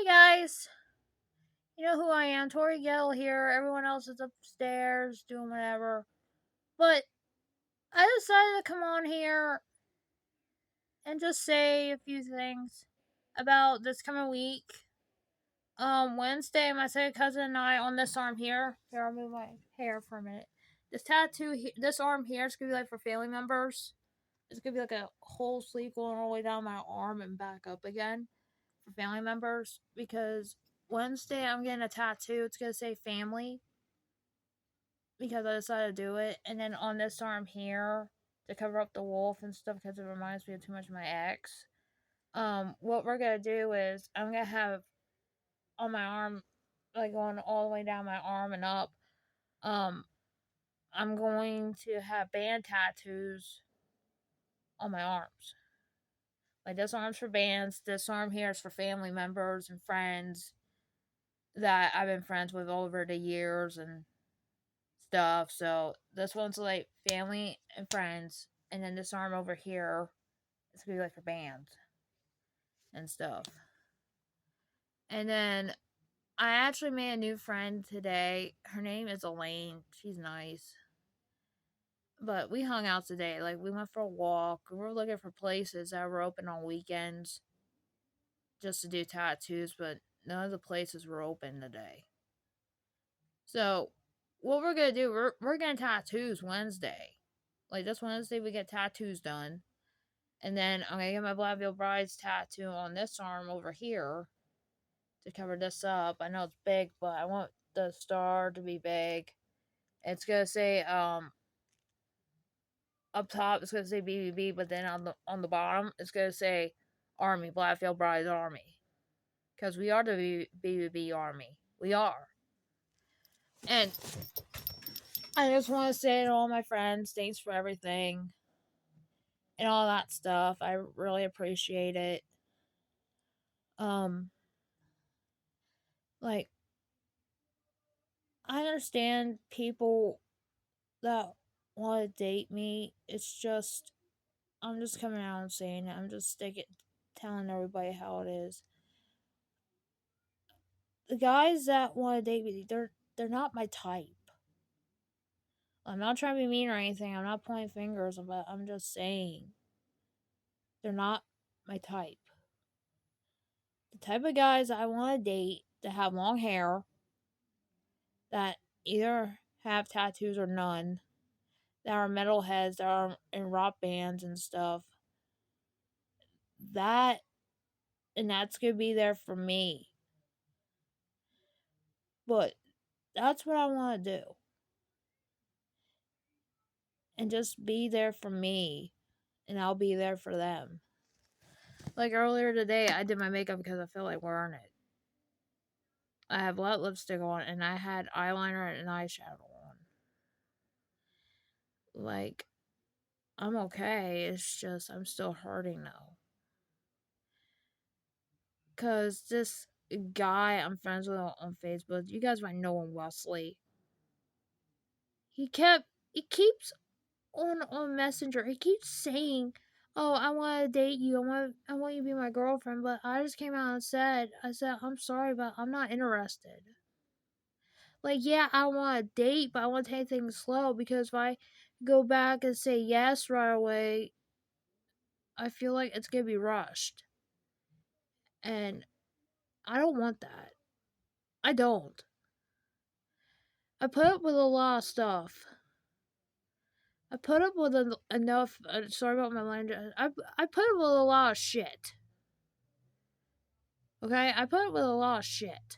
Hey guys, you know who I am, Tori Gill here. Everyone else is upstairs doing whatever. But I decided to come on here and just say a few things about this coming week. Wednesday, my second cousin and I on this arm here. Here, I'll move my hair for a minute. This tattoo, this arm here is gonna be like for family members. It's gonna be like a whole sleeve going all the way down my arm and back up again for family members because Wednesday I'm getting a tattoo. It's gonna say family because I decided to do it. And then on this arm here to cover up the wolf and stuff because it reminds me of too much of my ex. What we're gonna do is I'm gonna have on my arm, like going all the way down my arm and up. Um, I'm going to have band tattoos on my arms. Like this arm's for bands. This arm here is for family members and friends that I've been friends with over the years and stuff. So this one's like family and friends, and then this arm over here is gonna be like for bands and stuff. And then I actually made a new friend today. Her name is Elaine. She's nice. But we hung out today. Like we went for a walk. We were looking for places that were open on weekends just to do tattoos, but none of the places were open today. So what we're gonna do, we're getting tattoos Wednesday. Like this Wednesday we get tattoos done. And then I'm gonna get my Blackville Brides tattoo on this arm over here to cover this up. I know it's big, but I want the star to be big. It's gonna say up top it's gonna say BBB, but then on the bottom it's gonna say Army, Blackville Brides Army. Because we are the BBB Army. We are. And I just want to say to all my friends, thanks for everything and all that stuff. I really appreciate it. Um, like I understand people that want to date me. It's just I'm just coming out and saying it. I'm just telling everybody how it is. The guys that want to date me, they're not my type. I'm not trying to be mean or anything. I'm not pointing fingers, but I'm just saying they're not my type. The type of guys I want to date that have long hair, that either have tattoos or none, that are metalheads, that are in rock bands and stuff. That and that's gonna be there for me. But that's what I want to do. And just be there for me. And I'll be there for them. Like earlier today, I did my makeup because I felt like wearing it. I have wet lipstick on and I had eyeliner and eyeshadow on. Like, I'm okay. It's just, I'm still hurting though. Because this guy I'm friends with on Facebook, you guys might know him, Wesley. He keeps on Messenger. He keeps saying, "Oh, I want to date you. I want you to be my girlfriend." But I just came out and I said, "I'm sorry, but I'm not interested." Like, yeah, I want to date, but I want to take things slow because if I go back and say yes right away, I feel like it's gonna be rushed, and I don't want that. I don't. I put up with a lot of stuff. I put up with enough. Sorry about my language. I put up with a lot of shit. Okay, I put up with a lot of shit.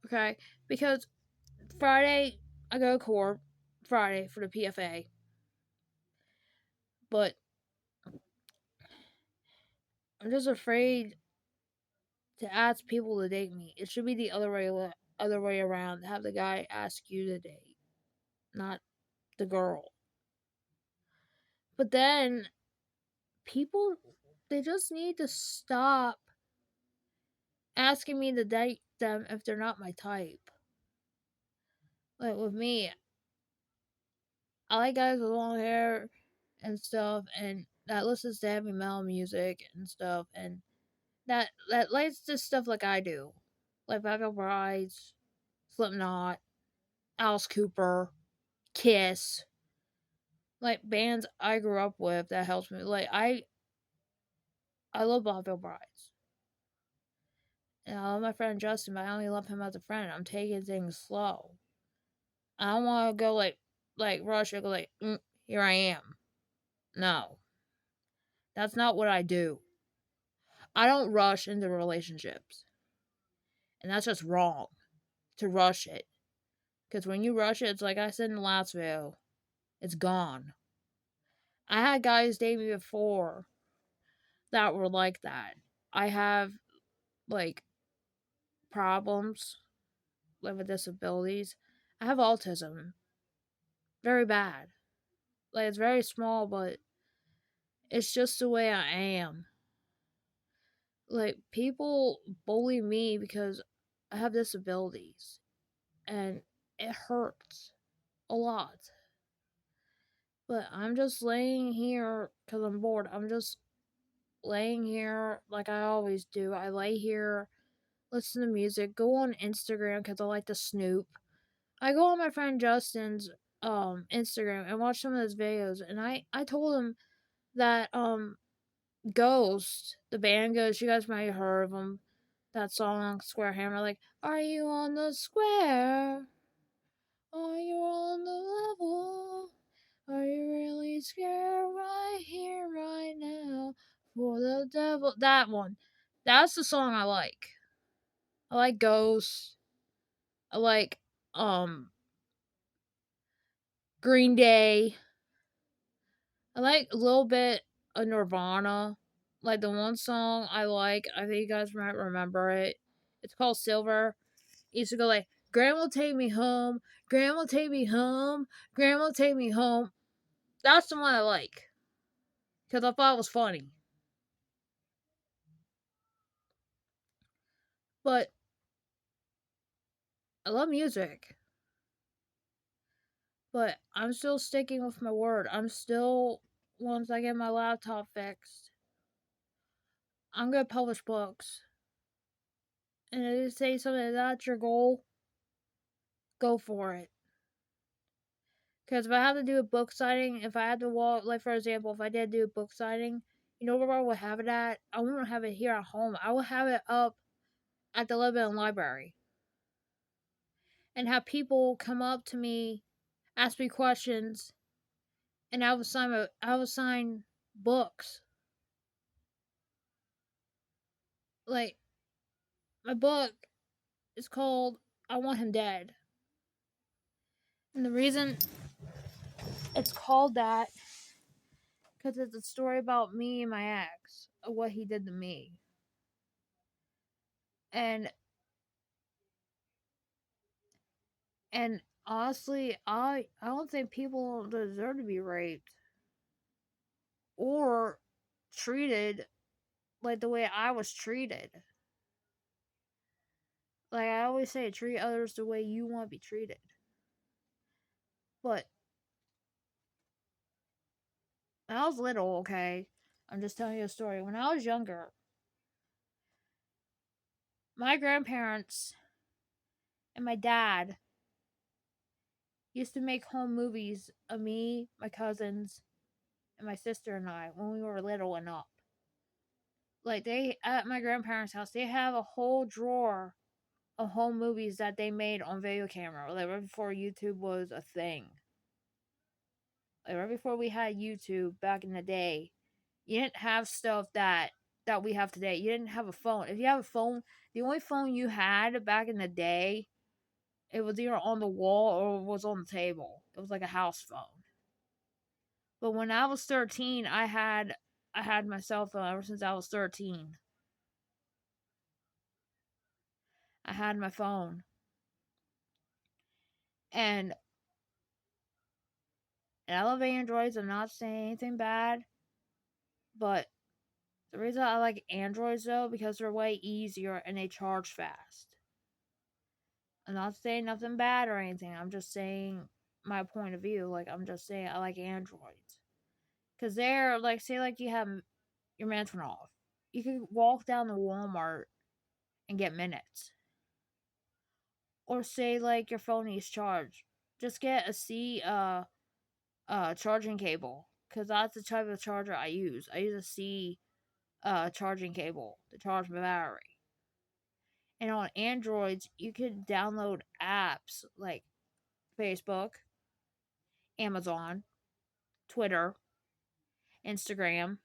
Okay, because Friday I go to court. Friday for the PFA, but I'm just afraid to ask people to date me. It should be the other way around. Have the guy ask you to date, not the girl. But then people, they just need to stop asking me to date them if they're not my type. Like with me, I like guys with long hair and stuff, and that listens to heavy metal music and stuff. And that likes this stuff like I do, like Backup Brides, Slipknot, Alice Cooper, Kiss, like bands I grew up with that helps me. Like I love Backup Brides. And I love my friend Justin, but I only love him as a friend. I'm taking things slow. I don't want to go like rush and go like here I am. No, that's not what I do. I don't rush into relationships, and that's just wrong to rush it. Because when you rush it, it's like I said in the last video, it's gone. I had guys date me before that were like that. I have like problems, like with disabilities. I have autism, very bad. Like it's very small, but it's just the way I am. Like people bully me because I have disabilities, and it hurts a lot. But I'm just laying here because I'm bored. I'm just laying here like I always do. I lay here, listen to music, go on Instagram because I like to snoop. I go on my friend Justin's Instagram and watch some of his videos, and I told him that Ghost, the band Ghost, you guys might have heard of them. That song Square Hammer, like, are you on the square? Are you on the level? Are you really scared right here, right now? For the devil. That one. That's the song I like. I like Ghost. I like Green Day. I like a little bit of Nirvana. Like the one song I like, I think you guys might remember it. It's called Silver. It used to go like, Grandma take me home, Grandma take me home, Grandma take me home. That's the one I like. Because I thought it was funny. But I love music. But I'm still sticking with my word. I'm still, once I get my laptop fixed, I'm gonna publish books. And if you say something that's your goal, go for it. Because if I have to do a book signing, if I had to walk, like for example, if I did do a book signing, you know where I would have it at? I wouldn't have it here at home. I would have it up at the Lebanon Library. And have people come up to me, ask me questions, and I would sign books. Like my book is called I Want Him Dead. And the reason it's called that because it's a story about me and my ex, of what he did to me. And and honestly, I don't think people deserve to be raped or treated like the way I was treated. Like I always say, treat others the way you want to be treated. But when I was little, okay, I'm just telling you a story. When I was younger, my grandparents and my dad used to make home movies of me, my cousins, and my sister and I when we were little and up. Like they at my grandparents' house, they have a whole drawer of home movies that they made on video camera, like right before YouTube was a thing. Like right before we had YouTube back in the day, you didn't have stuff that we have today. You didn't have a phone. If you have a phone, the only phone you had back in the day, it was either on the wall or it was on the table. It was like a house phone. But when I was 13, I had my cell phone ever since I was 13. I had my phone. And I love Androids. I'm not saying anything bad, but the reason I like Androids though because they're way easier and they charge fast. I'm not saying nothing bad or anything. I'm just saying my point of view. Like I'm just saying I like Androids because they're like say like you have your Mantonov. You could walk down to Walmart and get minutes. Or say like your phone needs charge. Just get a C charging cable. Cause that's the type of charger I use. I use a C charging cable to charge my battery. And on Androids, you can download apps like Facebook, Amazon, Twitter, Instagram,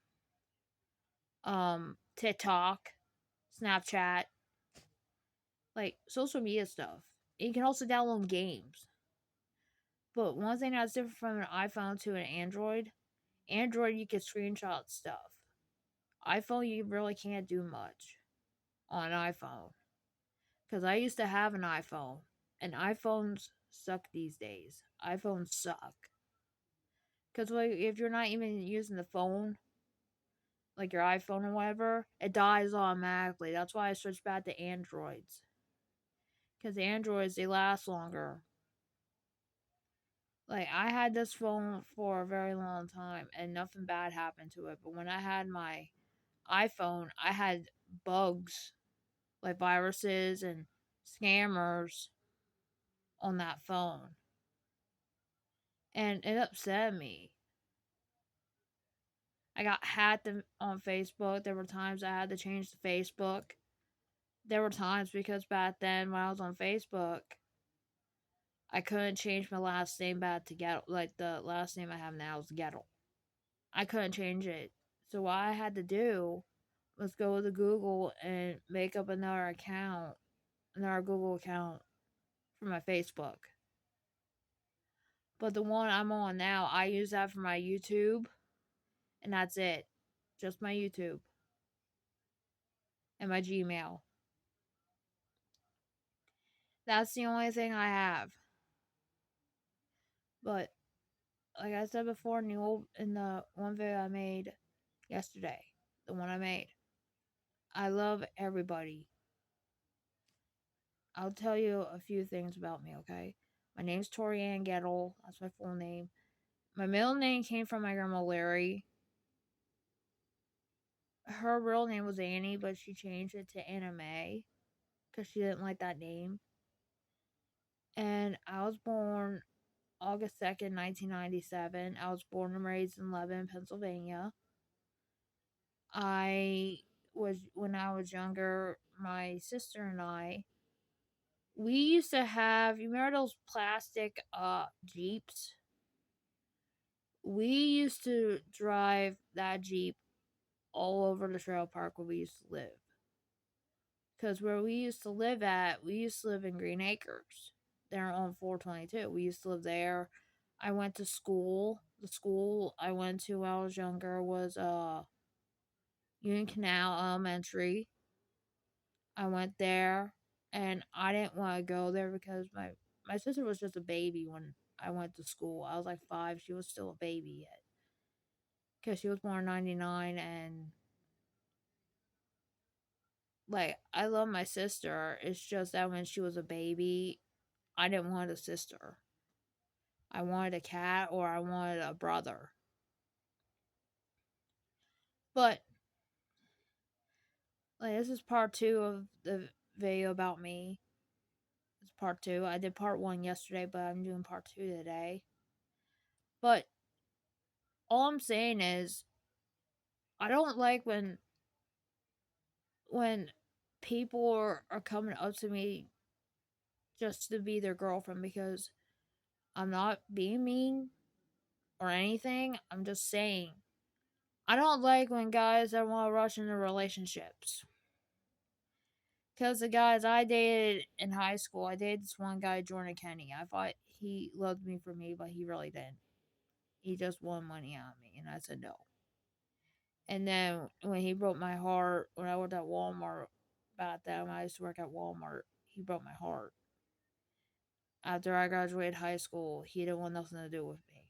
TikTok, Snapchat, like social media stuff. And you can also download games. But one thing that's different from an iPhone to an Android you can screenshot stuff. iPhone you really can't do much on an iPhone. Because I used to have an iPhone, and iPhones suck these days. iPhones suck. Because like, if you're not even using the phone, like your iPhone or whatever, it dies automatically. That's why I switched back to Androids. Because Androids, they last longer. Like, I had this phone for a very long time, and nothing bad happened to it. But when I had my iPhone, I had bugs, like viruses and scammers on that phone. And it upset me. I got hacked on Facebook. There were times I had to change to Facebook. There were times because back then when I was on Facebook, I couldn't change my last name back to Gettle. Like the last name I have now is Gettle. I couldn't change it. So what I had to do was go to Google and make up another Google account for my Facebook. But the one I'm on now, I use that for my YouTube, and that's it. Just my YouTube and my Gmail. That's the only thing I have. But like I said before in the one video I made yesterday, the one I made, I love everybody. I'll tell you a few things about me, okay? My name's Tori Ann Gettle. That's my full name. My middle name came from my grandma Larry. Her real name was Annie, but she changed it to Anna Mae because she didn't like that name. And I was born August 2nd, 1997. I was born and raised in Lebanon, Pennsylvania. When I was younger, my sister and I, we used to have, you remember those plastic Jeeps? We used to drive that Jeep all over the trailer park where we used to live. Because where we used to live at, we used to live in Green Acres. There on 422. We used to live there. I went to school. The school I went to when I was younger was Union Canal Elementary. I went there and I didn't want to go there because my sister was just a baby when I went to school. I was like 5. She was still a baby yet. Because she was born in 99 and like I love my sister. It's just that when she was a baby, I didn't want a sister. I wanted a cat or I wanted a brother. But like this is part 2 of the video about me. It's part 2. I did part 1 yesterday, but I'm doing part 2 today. But all I'm saying is I don't like when people are coming up to me just to be their girlfriend because I'm not being mean or anything. I'm just saying I don't like when guys that want to rush into relationships. Because the guys I dated in high school, I dated this one guy, Jordan Kenny. I thought he loved me for me, but he really didn't. He just won money on me, and I said no. And then when he broke my heart, when I worked at Walmart, back then when I used to work at Walmart, he broke my heart. After I graduated high school, he didn't want nothing to do with me.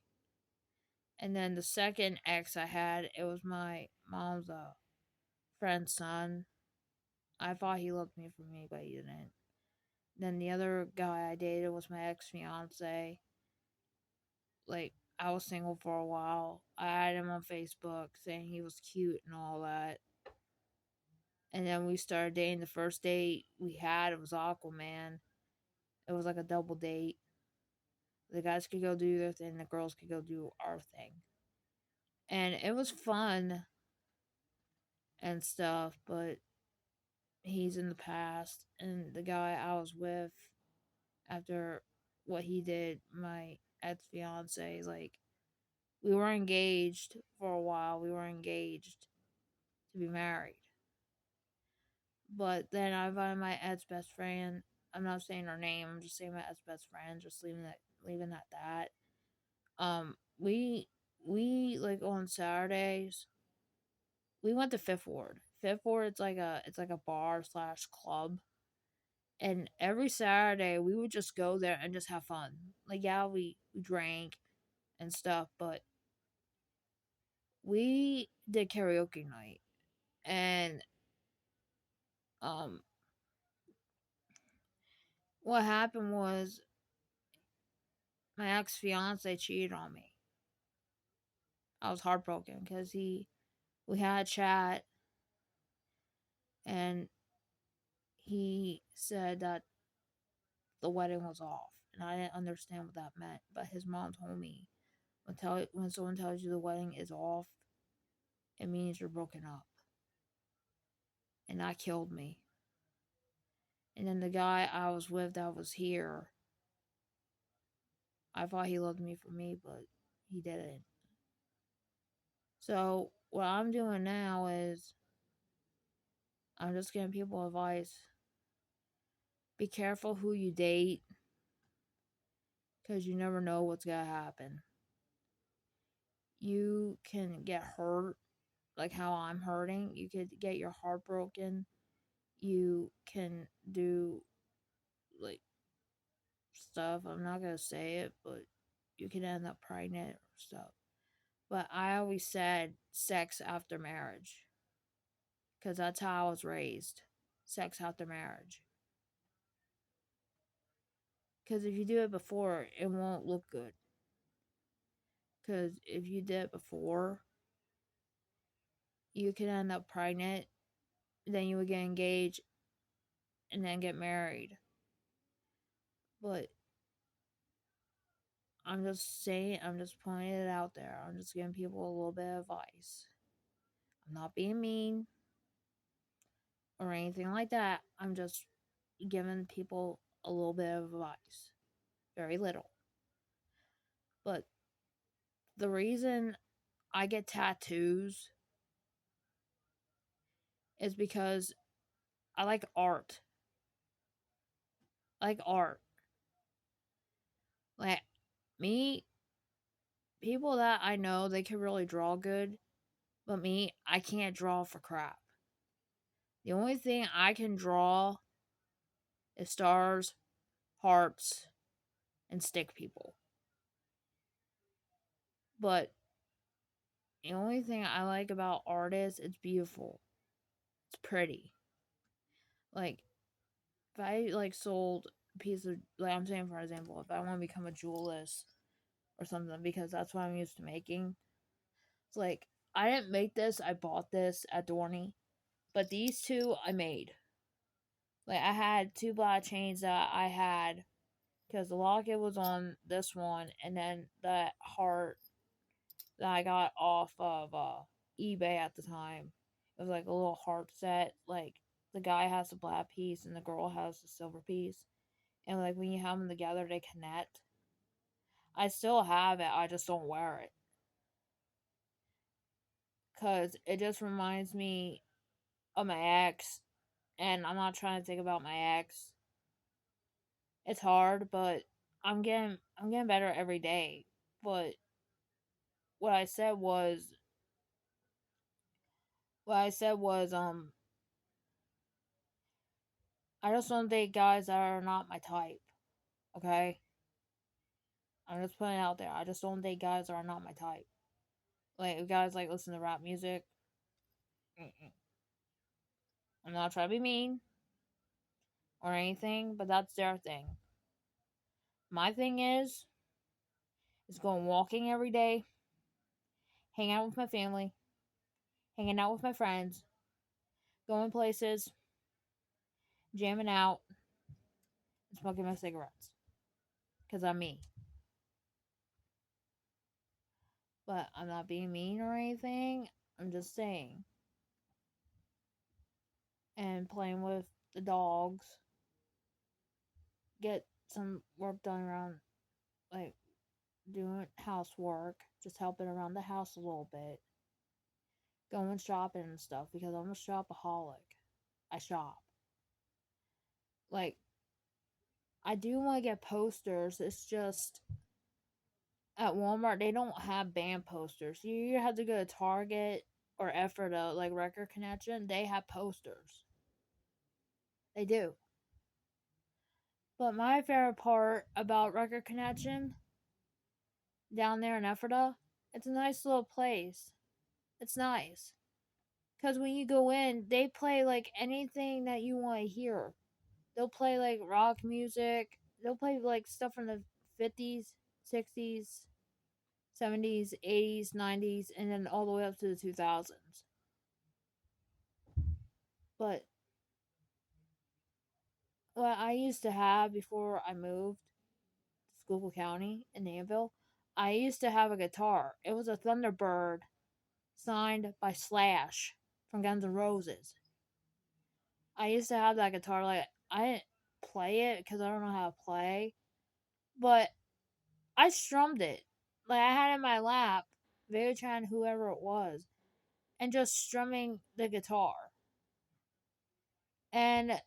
And then the second ex I had, it was my mom's friend's son. I thought he loved me for me, but he didn't. Then the other guy I dated was my ex fiance. Like, I was single for a while. I had him on Facebook saying he was cute and all that. And then we started dating. The first date we had, it was Aquaman. It was like a double date. The guys could go do their thing, the girls could go do our thing. And it was fun and stuff, but he's in the past. And the guy I was with after what he did, my ex fiance, like, we were engaged for a while. We were engaged to be married. But then I invited my ex best friend. I'm not saying her name. I'm just saying my ex best friend. Just leaving at that. We like on Saturdays. We went to Fifth Ward. Fifth Ward, it's like a bar slash club. And every Saturday we would just go there and just have fun. Like, yeah, we drank and stuff, but we did karaoke night. And um what happened was my ex fiance cheated on me. I was heartbroken because we had a chat, and he said that the wedding was off, and I didn't understand what that meant. But his mom told me when someone tells you the wedding is off, it means you're broken up, and that killed me. And then the guy I was with that was here, I thought he loved me for me, but he didn't. So what I'm doing now is I'm just giving people advice. Be careful who you date, because you never know what's gonna happen. You can get hurt, like how I'm hurting. You could get your heart broken. You can do like stuff. I'm not gonna say it, but you can end up pregnant or stuff. But I always said sex after marriage, because that's how I was raised. Sex after marriage. Because if you do it before, it won't look good. Because if you did it before, you could end up pregnant, then you would get engaged, and then get married. But I'm just saying, I'm just pointing it out there. I'm just giving people a little bit of advice. I'm not being mean or anything like that. I'm just giving people a little bit of advice. Very little. But the reason I get tattoos is because I like art. I like art. Like, me, people that I know, they can really draw good. But me, I can't draw for crap. The only thing I can draw is stars, hearts, and stick people. But the only thing I like about art is it's beautiful. It's pretty. Like, if I like sold a piece of, like, I'm saying for example, if I want to become a jewelist or something, because that's what I'm used to making. It's like, I didn't make this, I bought this at Dorney. But these two I made. Like, I had two black chains that I had, because the locket was on this one, and then that heart that I got off of eBay at the time. It was like a little heart set. Like, the guy has the black piece and the girl has the silver piece, and like when you have them together, they connect. I still have it. I just don't wear it because it just reminds me of my ex, and I'm not trying to think about my ex. It's hard, but I'm getting better every day. But what I said was what I said was I just don't date guys that are not my type. Okay? I'm just putting it out there. I just don't date guys that are not my type. Like, if guys like listen to rap music, mm-mm. I'm not trying to be mean or anything, but that's their thing. My thing is going walking every day, hanging out with my family, hanging out with my friends, going places, jamming out, and smoking my cigarettes. Because I'm me. But I'm not being mean or anything. I'm just saying. And playing with the dogs. Get some work done around, like, doing housework. Just helping around the house a little bit. Going shopping and stuff because I'm a shopaholic. I shop. Like, I do want to get posters. It's just at Walmart they don't have band posters. You have to go to Target or Ephrata, like Record Connection. They have posters. They do. But my favorite part about Record Connection down there in Ephrata, it's a nice little place. It's nice. Because when you go in, they play like anything that you want to hear. They'll play like rock music. They'll play like stuff from the 50s, 60s, 70s, 80s, 90s, and then all the way up to the 2000s. But what I used to have before I moved to Schuylkill County in Danville, I used to have a guitar. It was a Thunderbird signed by Slash from Guns N' Roses. I used to have that guitar. Like, I didn't play it because I don't know how to play, but I strummed it. Like, I had it in my lap, Videotron, whoever it was, and just strumming the guitar. And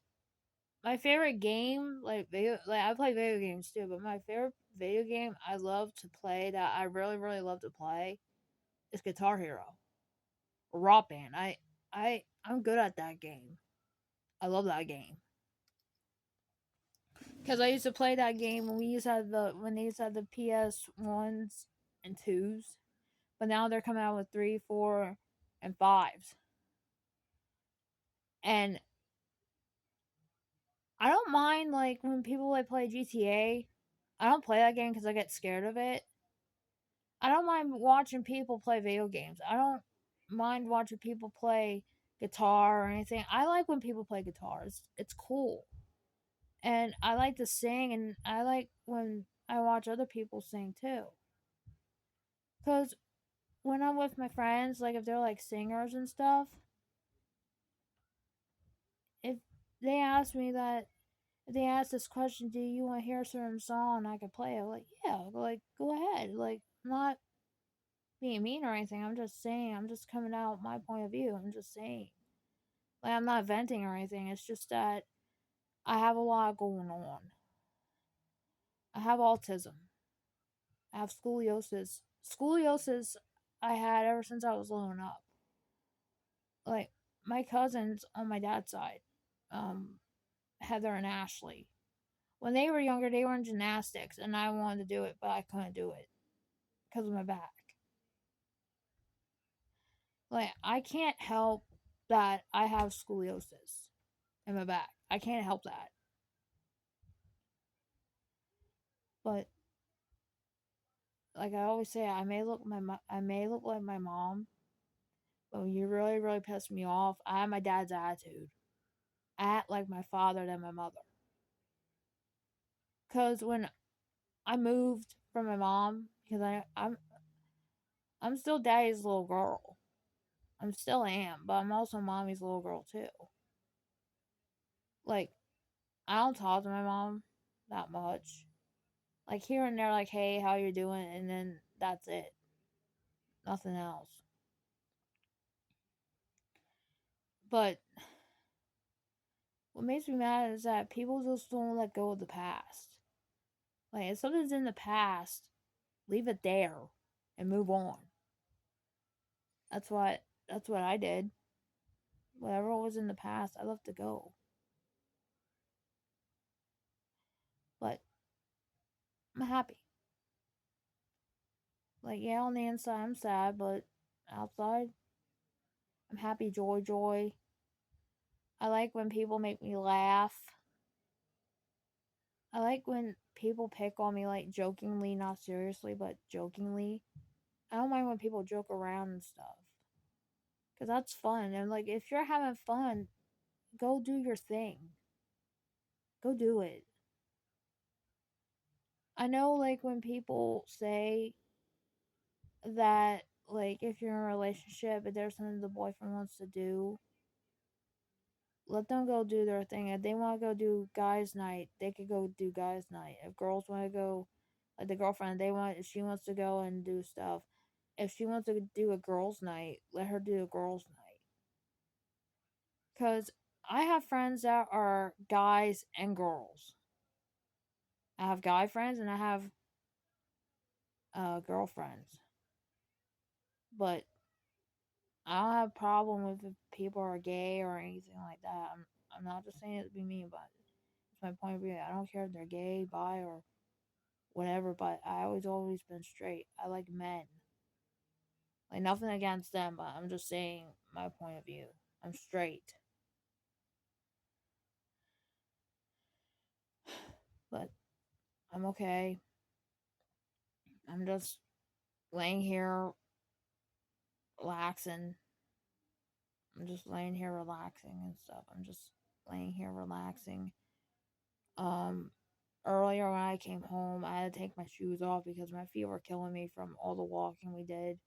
my favorite game, like I play video games too, but my favorite video game I love to play that I really really love to play is Guitar Hero, Rock Band. I'm good at that game. I love that game because I used to play that game when they used to have the PS1s and twos, but now they're coming out with 3, 4, and 5s, and I don't mind like when people like play GTA. I don't play that game because I get scared of it. I don't mind watching people play video games. I don't mind watching people play guitar or anything. I like when people play guitars. It's cool. And I like to sing and I like when I watch other people sing too. Cuz when I'm with my friends, like if they're like singers and stuff, if they ask me that if they ask this question, do you want to hear a certain song and I can play it? Like, yeah, like go ahead. Like, I'm not being mean or anything. I'm just saying, I'm just coming out my point of view. I'm just saying. Like, I'm not venting or anything. It's just that I have a lot going on. I have autism. I have scoliosis. Scoliosis I had ever since I was growing up. Like, my cousins on my dad's side, um, Heather and Ashley, when they were younger, they were in gymnastics, and I wanted to do it, but I couldn't do it because of my back. Like, I can't help that I have scoliosis in my back. I can't help that. But like I always say, I may look like my mom, but when you really really piss me off, I have my dad's attitude. I act like my father than my mother. Cause when I moved from my mom, because I'm still daddy's little girl. I'm still am, but I'm also mommy's little girl too. Like, I don't talk to my mom that much. Like here and there, like, hey, how you doing? And then that's it. Nothing else. But what makes me mad is that people just don't let go of the past. Like, if something's in the past, leave it there and move on. That's what I did. Whatever was in the past, I left it go. But I'm happy. Like, yeah, on the inside I'm sad, but outside I'm happy, joy, joy. I like when people make me laugh. I like when people pick on me, like, jokingly, not seriously, but jokingly. I don't mind when people joke around and stuff. Because that's fun. And, like, if you're having fun, go do your thing. Go do it. I know, like, when people say that, like, if you're in a relationship and there's something the boyfriend wants to do, let them go do their thing. If they want to go do guys' night, they could go do guys' night. If girls want to go, like the girlfriend, if she wants to go and do stuff. If she wants to do a girls' night, let her do a girls' night. Because I have friends that are guys and girls. I have guy friends and I have girlfriends. But I don't have a problem with if people are gay or anything like that. I'm not just saying it to be mean, but it's my point of view. I don't care if they're gay, bi, or whatever, but I always been straight. I like men. Like nothing against them, but I'm just saying my point of view. I'm straight. But I'm okay. I'm just laying here relaxing. I'm just laying here relaxing and stuff. I'm just laying here relaxing. Um Earlier when I came home, I had to take my shoes off because my feet were killing me from all the walking we did.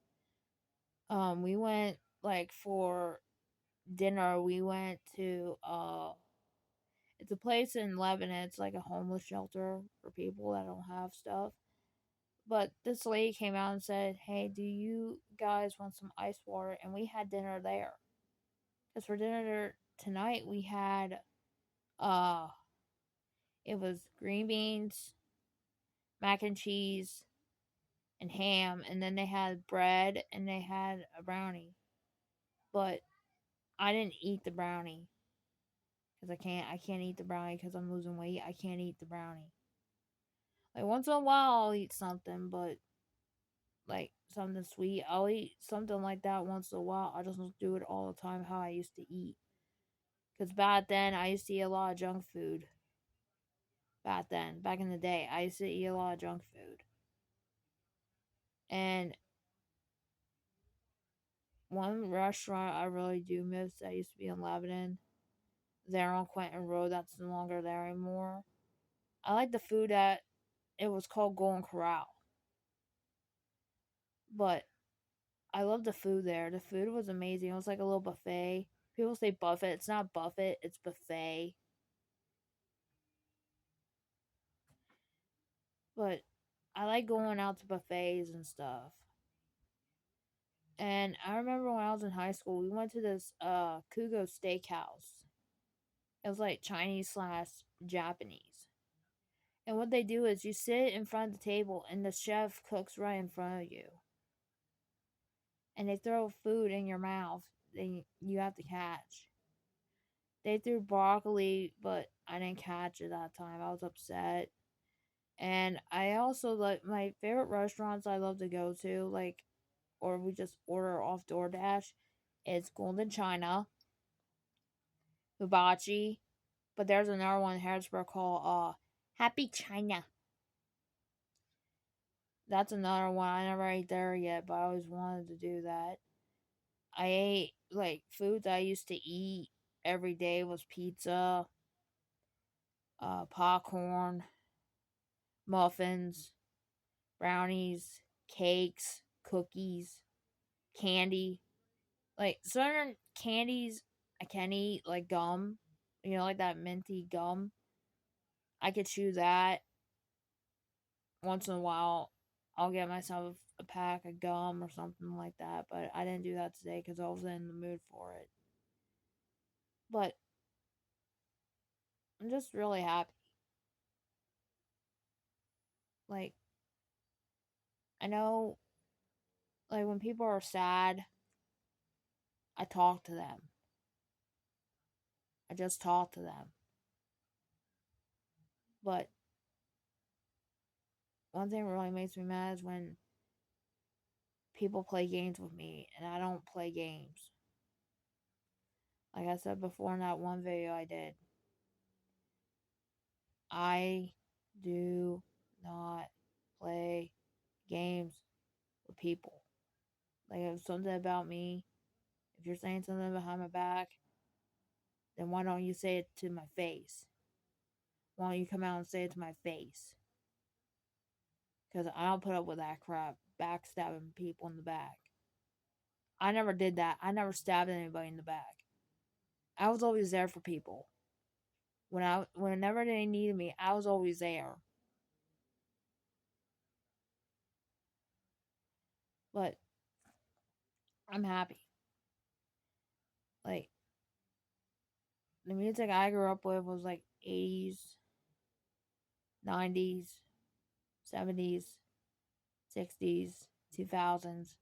We went like for dinner. We went to it's a place in Lebanon. It's like a homeless shelter for people that don't have stuff. But this lady came out and said, "Hey, do you guys want some ice water?" And we had dinner there. Cause for dinner tonight we had uh it was green beans, mac and cheese, and ham, and then they had bread and they had a brownie. But I didn't eat the brownie because I can't eat the brownie because I'm losing weight. I can't eat the brownie. Like once in a while I'll eat something, but like something sweet. I'll eat something like that once in a while. I just don't do it all the time how I used to eat. Cause back then I used to eat a lot of junk food. Back in the day, I used to eat a lot of junk food. And one restaurant I really do miss that used to be in Lebanon, there on Quentin Road, that's no longer there anymore. I like the food at it was called Golden Corral. But I love the food there. The food was amazing. It was like a little buffet. People say buffet. It's not buffet, it's buffet. But I like going out to buffets and stuff. And I remember when I was in high school, we went to this Kugo Steakhouse. It was like Chinese slash Japanese. And what they do is you sit in front of the table and the chef cooks right in front of you. And they throw food in your mouth that you have to catch. They threw broccoli, but I didn't catch it that time. I was upset. And I also like my favorite restaurants I love to go to, like, or we just order off DoorDash, is Golden China, Hibachi, but there's another one in Harrisburg called Happy China. That's another one. I never ate there yet, but I always wanted to do that. I ate like foods I used to eat every day was pizza, popcorn, muffins, brownies, cakes, cookies, candy. Like certain candies I can eat, like gum. You know, like that minty gum. I could chew that once in a while. I'll get myself a pack of gum or something like that, but I didn't do that today because I was in the mood for it. But I'm just really happy. Like, I know, like, when people are sad, I talk to them. I just talk to them. But one thing that really makes me mad is when people play games with me and I don't play games. Like I said before in that one video I did, I do not play games with people. Like if something about me, If you're saying something behind my back, then why don't you say it to my face? Why don't you come out and say it to my face? Because I don't put up with that crap, backstabbing people in the back. I never did that. I never stabbed anybody in the back. I was always there for people. Whenever they needed me, I was always there. But I'm happy. Like, the music I grew up with was like 80s, 90s, 70s, 60s, 2000s,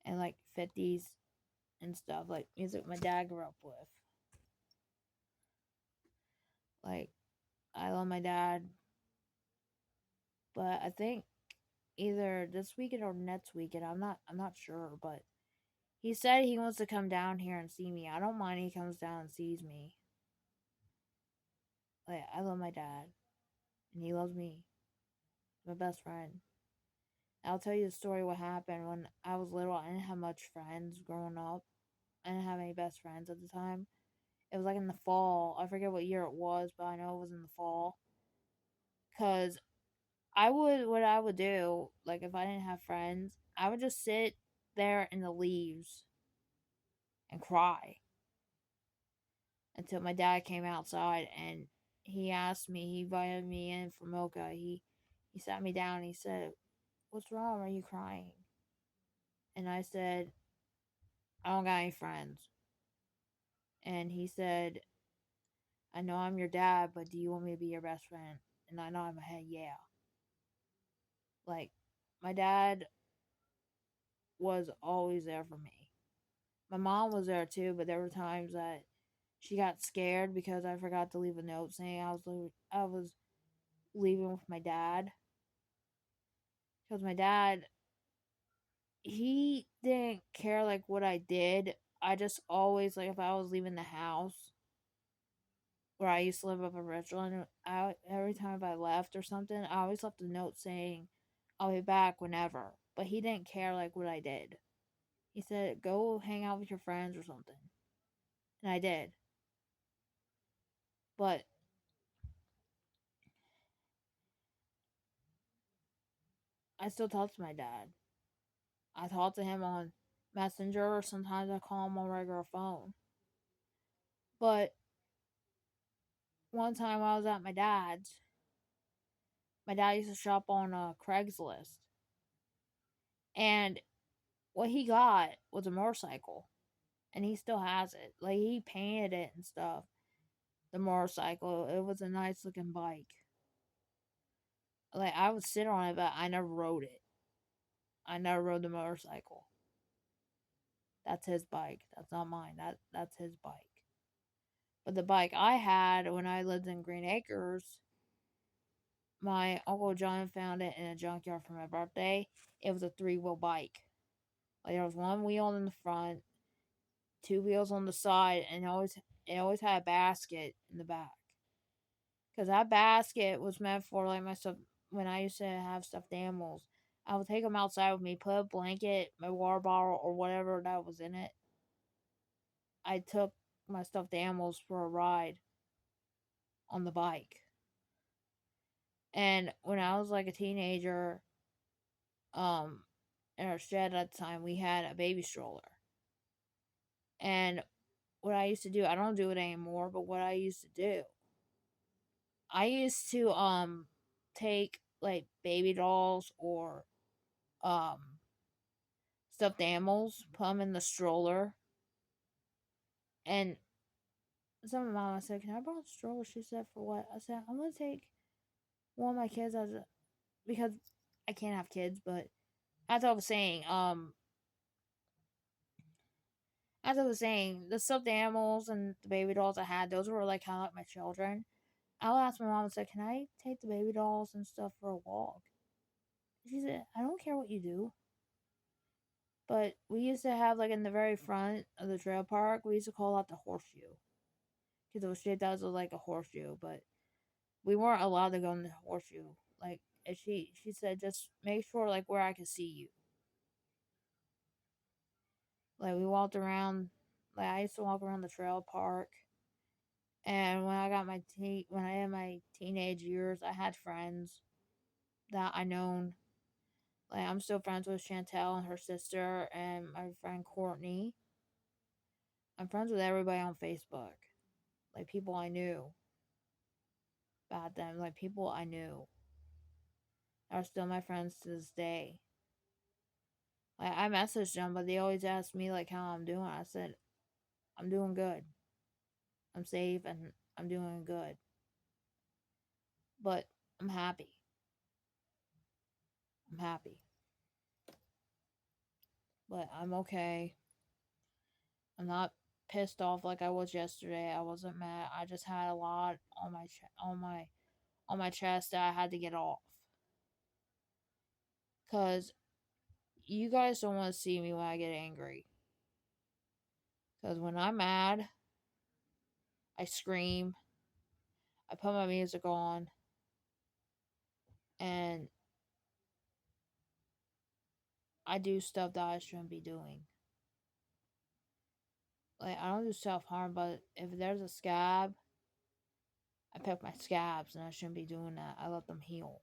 and like 50s and stuff. Like music my dad grew up with. Like, I love my dad, but I think either this weekend or next weekend, I'm not sure, but he said he wants to come down here and see me. I don't mind he comes down and sees me. Like, I love my dad, and he loves me. My best friend. I'll tell you the story what happened when I was little. I didn't have much friends growing up. I didn't have any best friends at the time. It was like in the fall. I forget what year it was, but I know it was in the fall. Cause what I would do, like if I didn't have friends, I would just sit there in the leaves and cry until my dad came outside and he invited me in for mocha. He sat me down and he said, "What's wrong? Are you crying?" And I said, "I don't got any friends." And he said, "I know I'm your dad, but do you want me to be your best friend?" And I nodded my head, yeah. Like, my dad was always there for me. My mom was there too, but there were times that she got scared because I forgot to leave a note saying I was leaving with my dad. Because my dad, he didn't care like what I did. I just always, like, if I was leaving the house where I used to live up in Richland, every time I left or something, I always left a note saying I'll be back whenever. But he didn't care like what I did. He said, "Go hang out with your friends or something," and I did. But I still talk to my dad. I talk to him on Messenger, or sometimes I call him on regular phone. But one time I was at my dad used to shop on Craigslist, and what he got was a motorcycle, and he still has it. Like, he painted it and stuff. The motorcycle, it was a nice looking bike. Like, I would sit on it, but I never rode it. I never rode the motorcycle. That's his bike. That's not mine. That's his bike. But the bike I had when I lived in Green Acres, my Uncle John found it in a junkyard for my birthday. It was a 3-wheel bike. Like, there was one wheel in the front, 2 wheels on the side, and it always had a basket in the back. Because that basket was meant for, like, my stuff. When I used to have stuffed animals, I would take them outside with me, put a blanket, my water bottle, or whatever that was in it. I took my stuffed animals for a ride on the bike. And when I was like a teenager, um, in our shed at the time, we had a baby stroller. And what I used to do, I don't do it anymore, but what I used to do, I used to take like baby dolls or um stuffed animals, put them in the stroller, and some of my mom said, "Can I borrow the stroller?" She said, "For what?" I said, "I'm gonna take one of my kids because I can't have kids, but as I was saying, the stuffed animals and the baby dolls I had, those were like kind of like my children. I'll ask my mom and say, "Can I take the baby dolls and stuff for a walk?" She said, "I don't care what you do." But we used to have, like, in the very front of the trail park, we used to call that the horseshoe. Because it was shaped as like a horseshoe, but we weren't allowed to go in the horseshoe. Like, and she said, just make sure, like, where I can see you. Like we walked around. Like I used to walk around the trail park. And when I got when I had my teenage years, I had friends that I known. Like I'm still friends with Chantel and her sister and my friend Courtney. I'm friends with everybody on Facebook. Like people I knew about them. Like people I knew are still my friends to this day. Like I messaged them, but they always ask me like how I'm doing. I said I'm doing good. I'm safe and I'm doing good. But I'm happy. I'm happy. But I'm okay. I'm not pissed off like I was yesterday. I wasn't mad. I just had a lot on my chest that I had to get off. Cause you guys don't want to see me when I get angry. Cause when I'm mad, I scream. I put my music on, and I do stuff that I shouldn't be doing. Like I don't do self harm, but if there's a scab, I pick my scabs, and I shouldn't be doing that. I let them heal.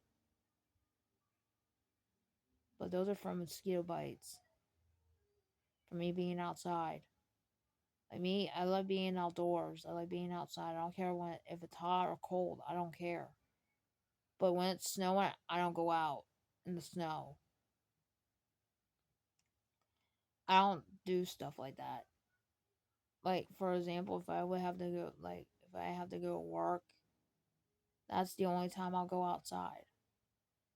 But those are from mosquito bites. From me being outside. Like me, I love being outdoors. I like being outside. I don't care if it's hot or cold. I don't care. But when it's snowing, I don't go out in the snow. I don't do stuff like that. Like for example, if I would have to go, like if I have to go to work, that's the only time I'll go outside.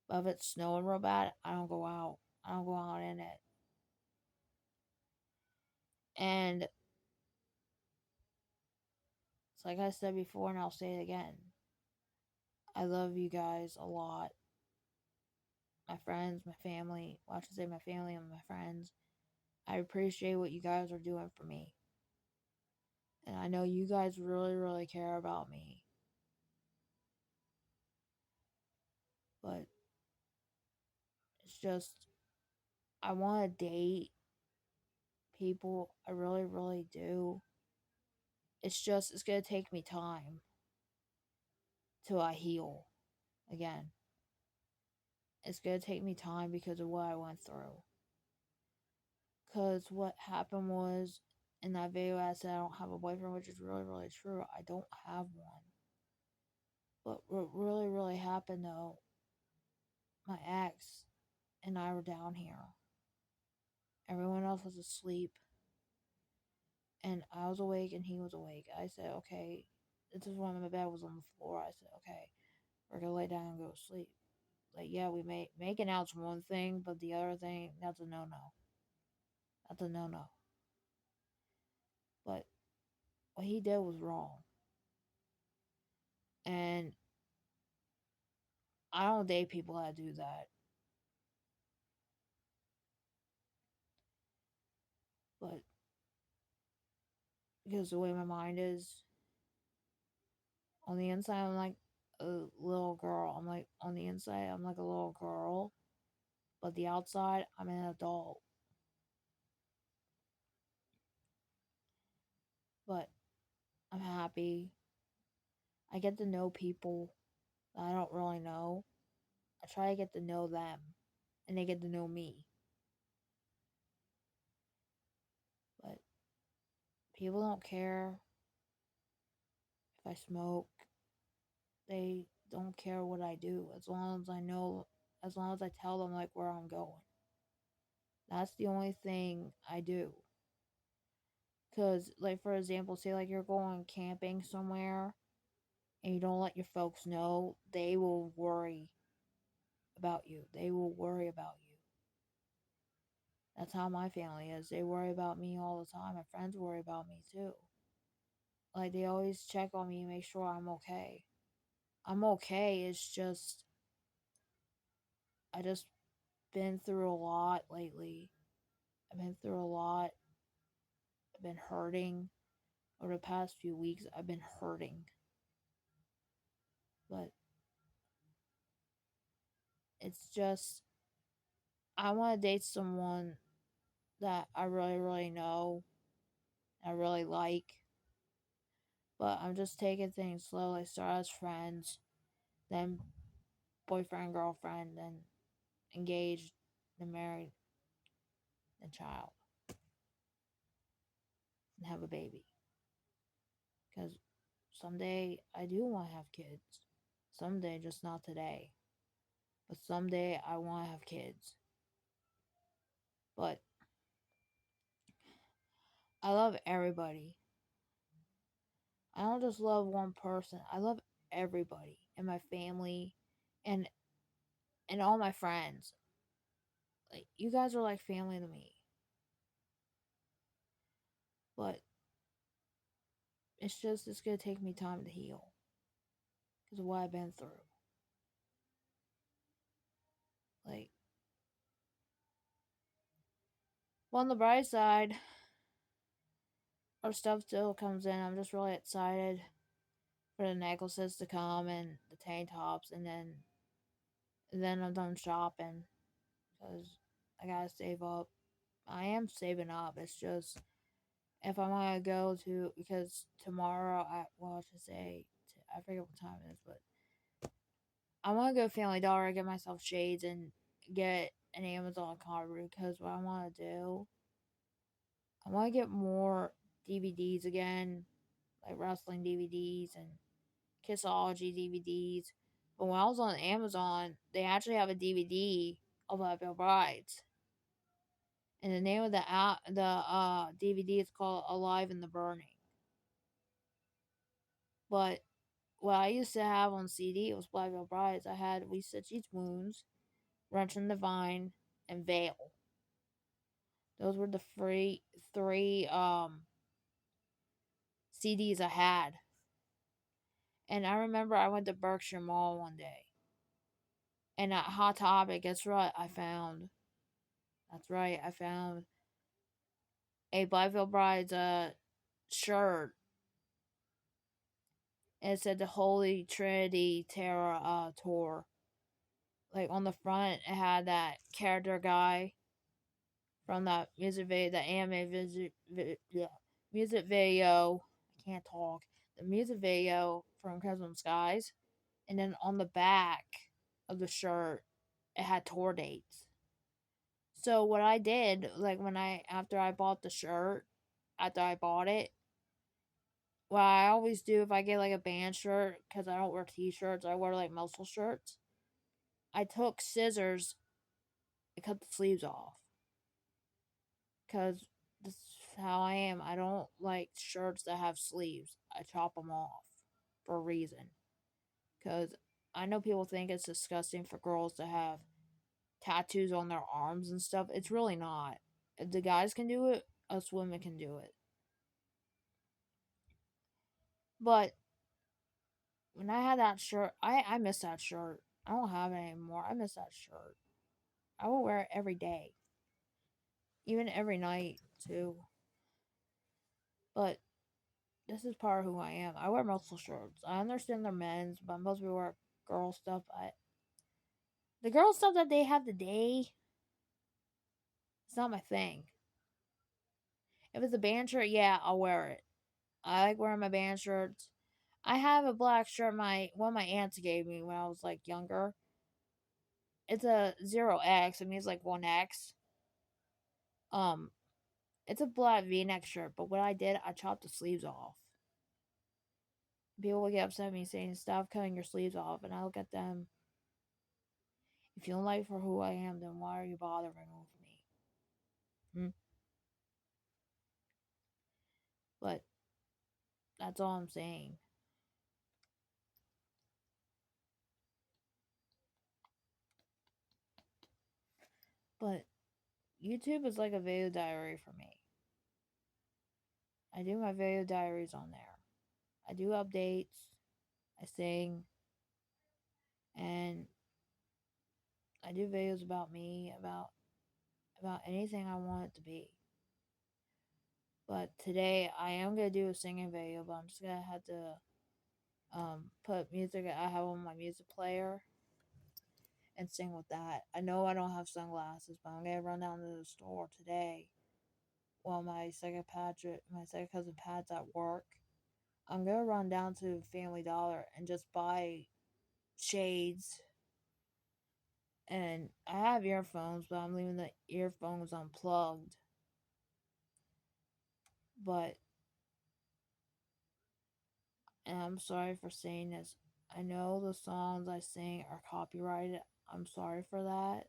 But if it's snowing real bad, I don't go out. I don't go out in it. And it's like I said before, and I'll say it again. I love you guys a lot. My friends, my family. Well, I should say my family and my friends. I appreciate what you guys are doing for me. And I know you guys really, really care about me. But it's just, I want to date people. I really, really do. It's just, it's going to take me time till I heal again. It's going to take me time because of what I went through. Because what happened was, in that video, I said I don't have a boyfriend, which is really, really true. I don't have one. But what really, really happened though, my ex and I were down here. Everyone else was asleep. And I was awake and he was awake. I said, okay. This is when my bed was on the floor. I said, okay, we're gonna lay down and go to sleep. Like, yeah, we may making out's one thing, but the other thing, that's a no no. That's a no no. But what he did was wrong. And I don't date people that do that. But because the way my mind is, on the inside, I'm like a little girl. I'm like, on the inside, I'm like a little girl. But the outside, I'm an adult. But I'm happy. I get to know people that I don't really know. I try to get to know them, and they get to know me. But people don't care if I smoke. They don't care what I do as long as I know, as long as I tell them like where I'm going. That's the only thing I do. Cause like for example, say like you're going camping somewhere and you don't let your folks know, they will worry about you. They will worry about you. That's how my family is. They worry about me all the time. My friends worry about me too. Like they always check on me and make sure I'm okay. I'm okay. It's just I just been through a lot lately. I've been through a lot. I've been hurting. Over the past few weeks, I've been hurting. But it's just I want to date someone that I really, really know, I really like. But I'm just taking things slowly. Start as friends, then boyfriend, girlfriend, then engaged, then married, then child, and have a baby. Because someday I do want to have kids. Someday, just not today. But someday I want to have kids. But I love everybody. I don't just love one person. I love everybody and my family and all my friends. Like you guys are like family to me. But it's gonna take me time to heal because of what I've been through. Like, well, on the bright side, our stuff still comes in. I'm just really excited for the necklaces to come and the tank tops, and then I'm done shopping because I gotta save up. I am saving up. It's just if I want to go to because tomorrow I should say I forget what time it is, but I want to go Family Dollar and get myself shades and get an Amazon card because what I want to do, I want to get more DVDs again, like wrestling DVDs and Kissology DVDs. But when I was on Amazon, they actually have a DVD of Bill Brides. And the name of the DVD is called Alive in the Burning. But what I used to have on CD it was Black Veil Brides. I had We Stitch Each Wounds, Wrench in the Vine, and Veil. Those were the three CDs I had. And I remember I went to Berkshire Mall one day. And at Hot Topic, guess what I found? That's right, I found a Black Veil Brides shirt. And it said the Holy Trinity Terror tour. Like on the front, it had that character guy from that music video, the anime music video. I can't talk. The music video from Crimson Skies, and then on the back of the shirt, it had tour dates. So what I did, like when I after I bought the shirt, after I bought it, what I always do if I get like a band shirt, because I don't wear t-shirts, I wear like muscle shirts. I took scissors and cut the sleeves off because this is how I am. I don't like shirts that have sleeves. I chop them off for a reason. Because I know people think it's disgusting for girls to have tattoos on their arms and stuff. It's really not. If the guys can do it, us women can do it. But when I had that shirt, I miss that shirt. I don't have it anymore. I miss that shirt. I will wear it every day, even every night too. But this is part of who I am. I wear muscle shirts. I understand they're men's, but most people wear girl stuff. The girl stuff that they have today, it's not my thing. If it's a band shirt, yeah, I'll wear it. I like wearing my band shirts. I have a black shirt one of my aunts gave me when I was like younger. It's a 0X. It means like 1X. Um, it's a black V-neck shirt, but what I did, I chopped the sleeves off. People will get upset at me saying, "Stop cutting your sleeves off," and I look at them. If you don't like for who I am, then why are you bothering with me? Hmm? But that's all I'm saying. But YouTube is like a video diary for me. I do my video diaries on there. I do updates. I sing. And I do videos about me, about anything I want it to be. But today I am gonna do a singing video, but I'm just gonna have to put music I have on my music player and sing with that. I know I don't have sunglasses, but I'm gonna run down to the store today while my second cousin Pat's at work, I'm gonna run down to Family Dollar and just buy shades. And I have earphones, but I'm leaving the earphones unplugged. But, and I'm sorry for saying this, I know the songs I sing are copyrighted. I'm sorry for that.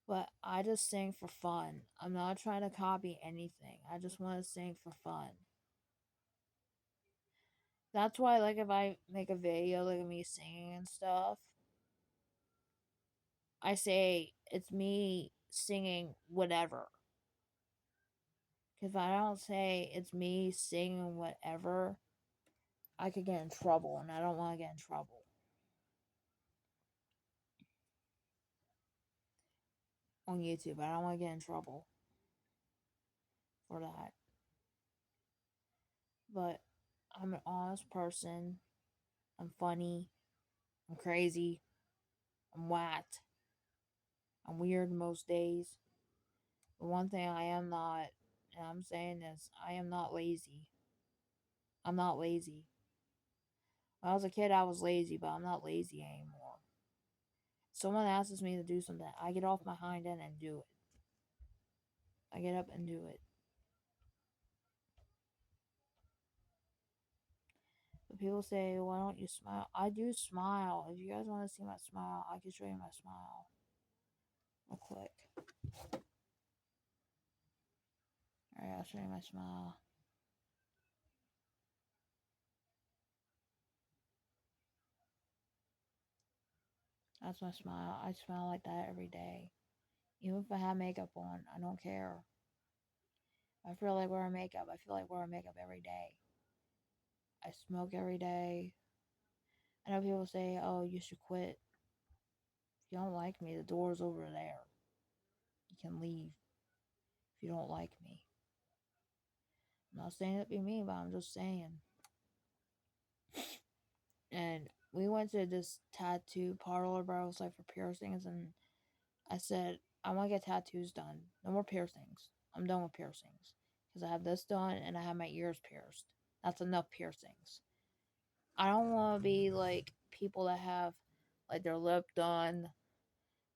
But I just sing for fun. I'm not trying to copy anything. I just want to sing for fun. That's why, like, if I make a video, like, of me singing and stuff, I say it's me singing whatever. If I don't say it's me singing whatever, I could get in trouble, and I don't want to get in trouble on YouTube. I don't want to get in trouble for that. But I'm an honest person. I'm funny. I'm crazy. I'm whacked. I'm weird most days. But one thing I am not, and I'm saying this, I am not lazy. I'm not lazy. When I was a kid, I was lazy, but I'm not lazy anymore. Someone asks me to do something, I get off my hind end and do it. I get up and do it. But people say, why don't you smile? I do smile. If you guys want to see my smile, I can show you my smile. Real quick. Alright, I'll show you my smile. That's my smile. I smile like that every day. Even if I have makeup on, I don't care. I feel like wearing makeup. I feel like wearing makeup every day. I smoke every day. I know people say, oh, you should quit. If you don't like me, the door's over there. You can leave if you don't like me. I'm not saying it be me, but I'm just saying. And we went to this tattoo parlor, but I was like for piercings, and I said, I want to get tattoos done. No more piercings. I'm done with piercings. Because I have this done and I have my ears pierced. That's enough piercings. I don't want to be like people that have like their lip done,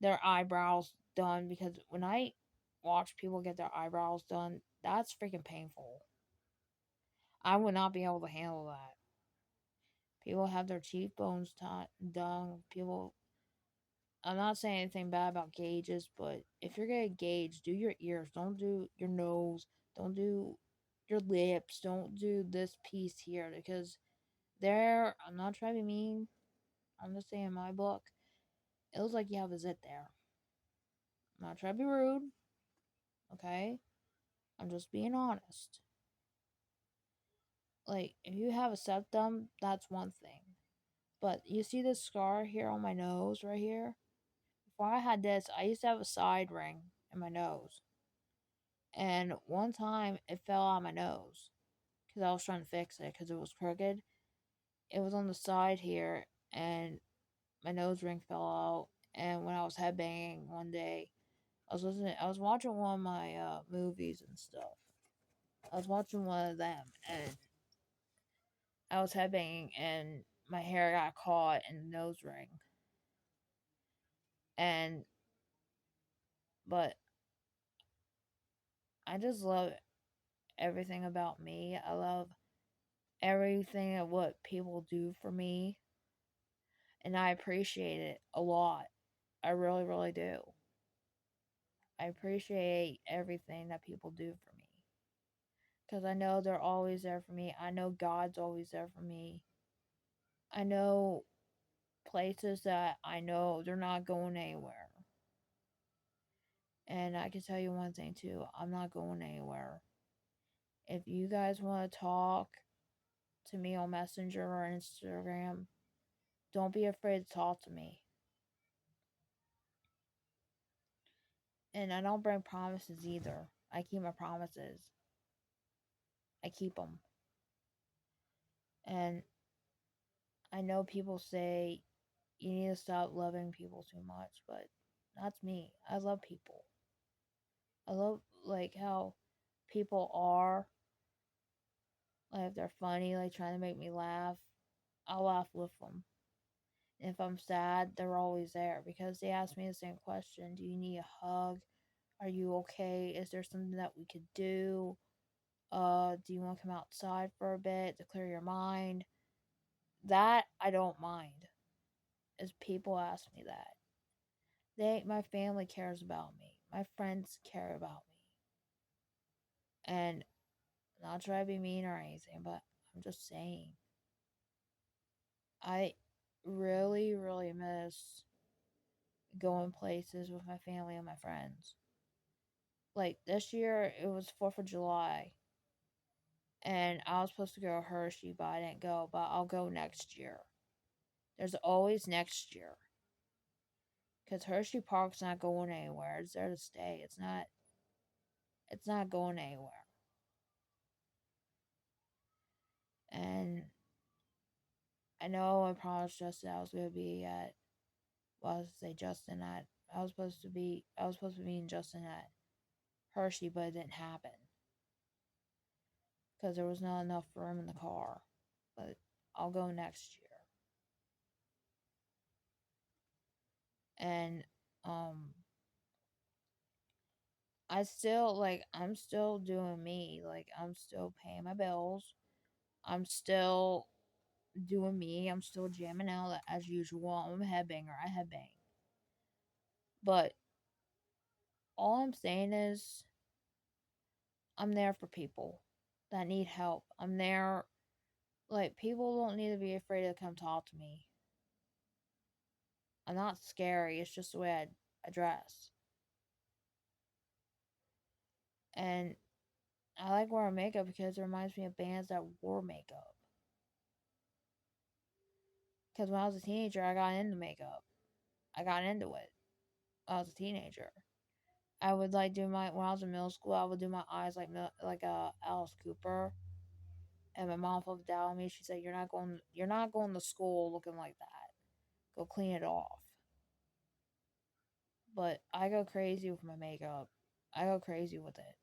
their eyebrows done. Because when I watch people get their eyebrows done, that's freaking painful. I would not be able to handle that. People have their cheekbones done. People, I'm not saying anything bad about gauges, but if you're gonna gauge, do your ears. Don't do your nose. Don't do your lips. Don't do this piece here because there. I'm not trying to be mean. I'm just saying, in my book, it looks like you have a zit there. I'm not trying to be rude. Okay, I'm just being honest. Like if you have a septum, that's one thing. But you see this scar here on my nose right here? Before I had this, I used to have a side ring in my nose. And one time it fell out of my nose because I was trying to fix it because it was crooked. It was on the side here, and my nose ring fell out. And when I was headbanging one day, I was watching one of my movies and stuff. I was watching one of them, and I was headbanging, and my hair got caught in the nose ring. And but I just love everything about me. I love everything of what people do for me, and I appreciate it a lot. I really, really do. I appreciate everything that people do for me because I know they're always there for me. I know God's always there for me. I know places that I know they're not going anywhere. And I can tell you one thing too, I'm not going anywhere. If you guys want to talk to me on Messenger or Instagram, don't be afraid to talk to me. And I don't break promises either. I keep my promises. I keep them. And I know people say you need to stop loving people too much, but that's me. I love people. I love like how people are, like if they're funny, like trying to make me laugh, I'll laugh with them. And if I'm sad, they're always there because they ask me the same question: do you need a hug? Are you okay? Is there something that we could do? Do you want to come outside for a bit to clear your mind? That I don't mind. Is people ask me that. My family cares about me. My friends care about me. And not trying to be mean or anything, but I'm just saying. I really, really miss going places with my family and my friends. Like this year, it was 4th of July, and I was supposed to go to Hershey, but I didn't go. But I'll go next year. There's always next year. Because Hershey Park's not going anywhere. It's there to stay. It's not. It's not going anywhere. And I know I promised Justin I was gonna be at. Well, I was to say Justin at. I was supposed to be. I was supposed to be meeting Justin at Hershey, but it didn't happen because there was not enough room in the car. But I'll go next year. And I'm still doing me. Like I'm still paying my bills. I'm still doing me. I'm still jamming out as usual. I'm a headbanger. I headbang. But all I'm saying is I'm there for people that need help. I'm there. Like people don't need to be afraid to come talk to me. I'm not scary. It's just the way I dress. And I like wearing makeup because it reminds me of bands that wore makeup. Because when I was a teenager, I got into makeup. I got into it. When I was a teenager. I would like do my when I was in middle school. I would do my eyes like Alice Cooper. And my mom flipped out on me. She said, You're not going to school looking like that. Go clean it off." But I go crazy with my makeup. I go crazy with it.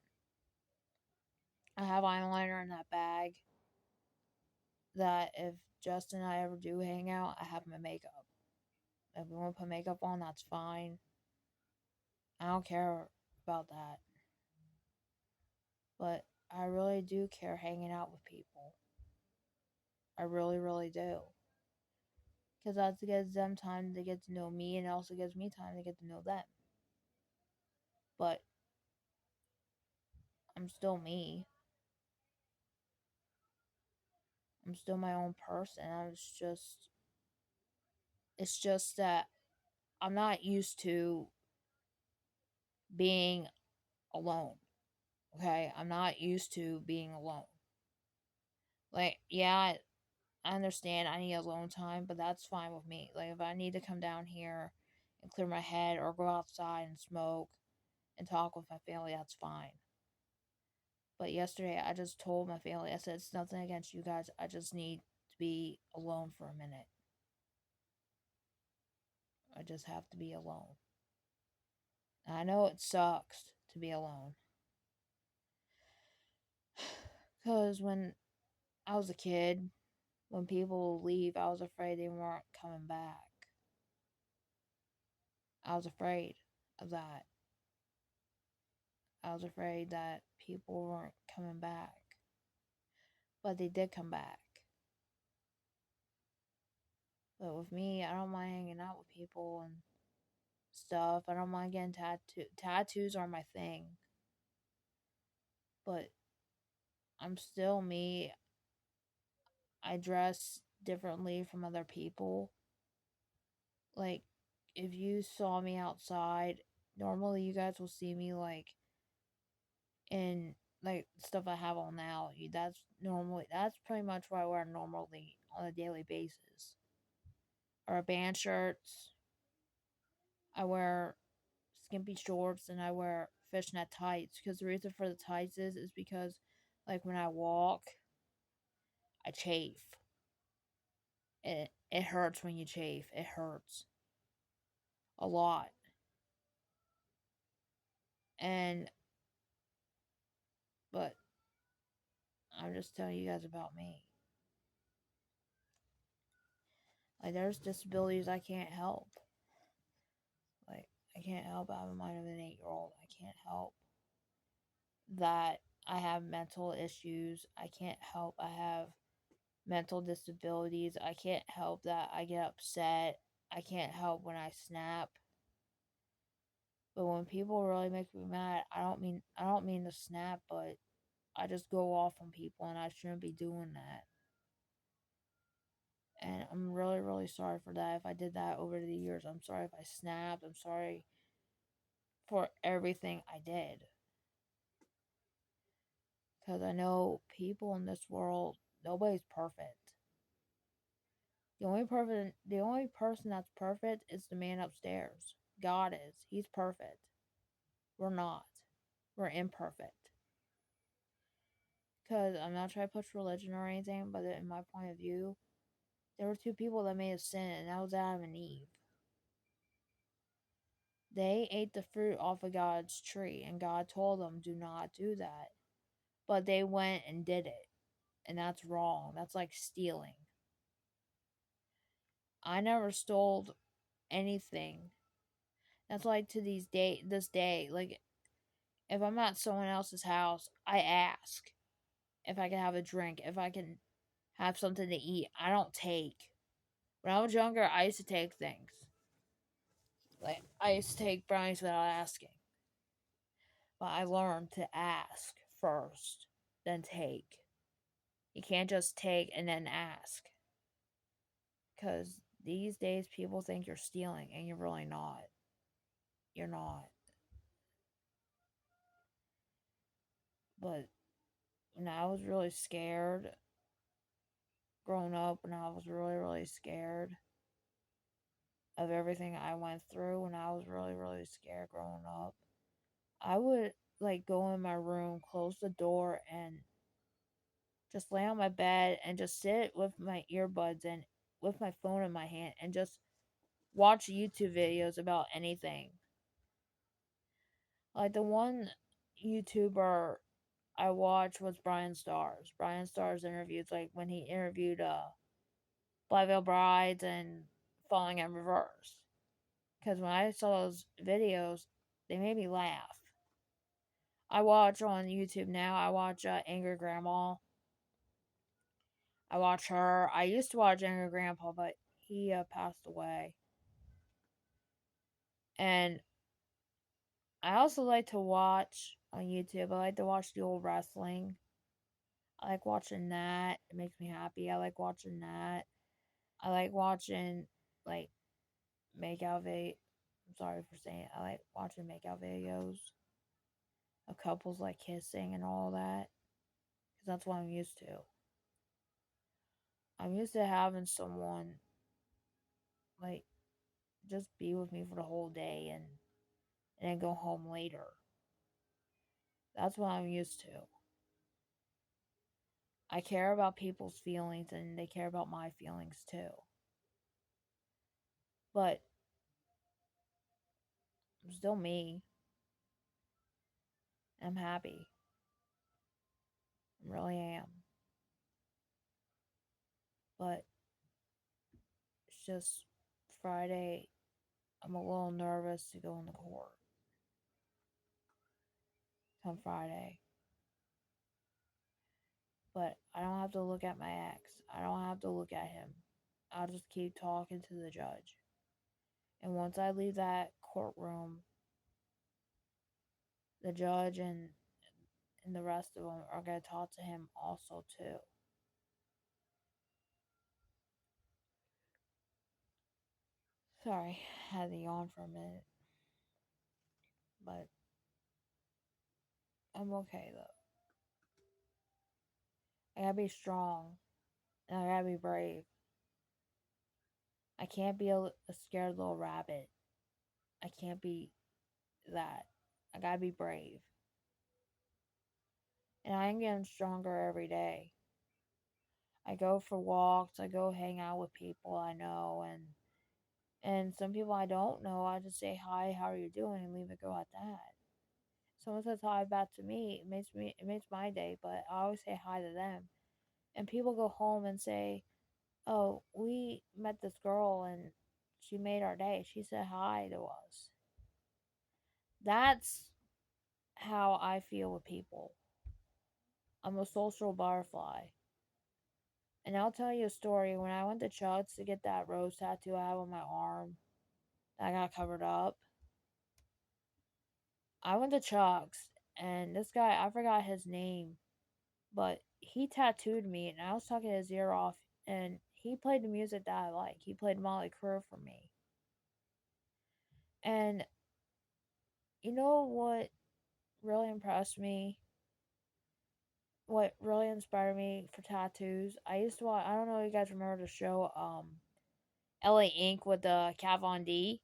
I have eyeliner in that bag that if Justin and I ever do hang out, I have my makeup. If we want to put makeup on, that's fine. I don't care about that. But I really do care hanging out with people. I really, really do. Because that gives them time to get to know me, and it also gives me time to get to know them. But I'm still me. I'm still my own person. It's just that I'm not used to being alone. Okay? I'm not used to being alone. Like, yeah, I understand I need alone time, but that's fine with me. Like, if I need to come down here and clear my head or go outside and smoke and talk with my family, that's fine. But yesterday, I just told my family, I said, it's nothing against you guys. I just need to be alone for a minute. I just have to be alone. And I know it sucks to be alone. Because when I was a kid, when people leave, I was afraid they weren't coming back. I was afraid of that. I was afraid that people weren't coming back. But they did come back. But with me, I don't mind hanging out with people and stuff. I don't mind getting tattoos are my thing. But I'm still me. I dress differently from other people. Like, if you saw me outside, normally you guys will see me like in like stuff I have on now. That's pretty much what I wear normally on a daily basis. Or band shirts. I wear skimpy shorts and I wear fishnet tights because the reason for the tights is because like when I walk, I chafe. It hurts when you chafe. It hurts a lot. And But I'm just telling you guys about me. Like, there's disabilities I can't help. Like, I can't help I have a mind of an 8-year-old. I can't help that I have mental issues. I can't help I have mental disabilities. I can't help that I get upset. I can't help when I snap. But when people really make me mad, I don't mean to snap, but I just go off on people and I shouldn't be doing that. And I'm really, really sorry for that. If I did that over the years, I'm sorry if I snapped. I'm sorry for everything I did. Because I know people in this world, nobody's perfect. The only person that's perfect is the man upstairs. God is. He's perfect. We're not. We're imperfect. Because I'm not trying to push religion or anything, but in my point of view, there were two people that made a sin, and that was Adam and Eve. They ate the fruit off of God's tree, and God told them, do not do that. But they went and did it. And that's wrong. That's like stealing. I never stole anything. That's like to this day. Like, if I'm at someone else's house, I ask if I can have a drink, if I can have something to eat. I don't take. When I was younger, I used to take things. Like, I used to take brownies without asking. But I learned to ask first, then take. You can't just take and then ask. Because these days, people think you're stealing, and you're really not. You're not. But when I was really scared, growing up, when I was really, really scared of everything I went through, when I was really, really scared growing up, I would like go in my room, close the door, and just lay on my bed and just sit with my earbuds and with my phone in my hand and just watch YouTube videos about anything. Like, the one YouTuber I watched was Brian Stars. Brian Stars interviews, like when he interviewed Black Veil Brides and Falling in Reverse. Because when I saw those videos, they made me laugh. I watch on YouTube now. I watch Angry Grandma. I watch her. I used to watch Angry Grandpa, but he passed away. And I also like to watch on YouTube. I like to watch the old wrestling. I like watching that. It makes me happy. I like watching that. I like watching like makeout videos. I'm sorry for saying it. I like watching makeout videos of couples like kissing and all that. Because that's what I'm used to. I'm used to having someone like just be with me for the whole day and then go home later. That's what I'm used to. I care about people's feelings and they care about my feelings too. But I'm still me. I'm happy. I really am. But it's just Friday. I'm a little nervous to go in the court come Friday. But I don't have to look at my ex. I don't have to look at him. I'll just keep talking to the judge. And once I leave that courtroom, the judge and the rest of them are going to talk to him also too. Sorry, I had to yawn for a minute. But I'm okay though. I gotta be strong. And I gotta be brave. I can't be a scared little rabbit. I can't be that. I gotta be brave. And I am getting stronger every day. I go for walks, I go hang out with people I know, and some people I don't know, I just say hi, how are you doing, and leave it go at that. someone says hi back to me, it makes my day. But I always say hi to them, and people go home and say, "Oh, we met this girl and she made our day. She said hi to us." That's how I feel with people. I'm a social butterfly. And I'll tell you a story. When I went to Chuck's to get that rose tattoo I have on my arm that I got covered up, I went to Chuck's and this guy, I forgot his name, but he tattooed me and I was talking his ear off and he played the music that I like. He played Molly Crew for me. And you know what really impressed me? What really inspired me for tattoos? I used to watch, I don't know if you guys remember the show LA Ink with Kat Von D.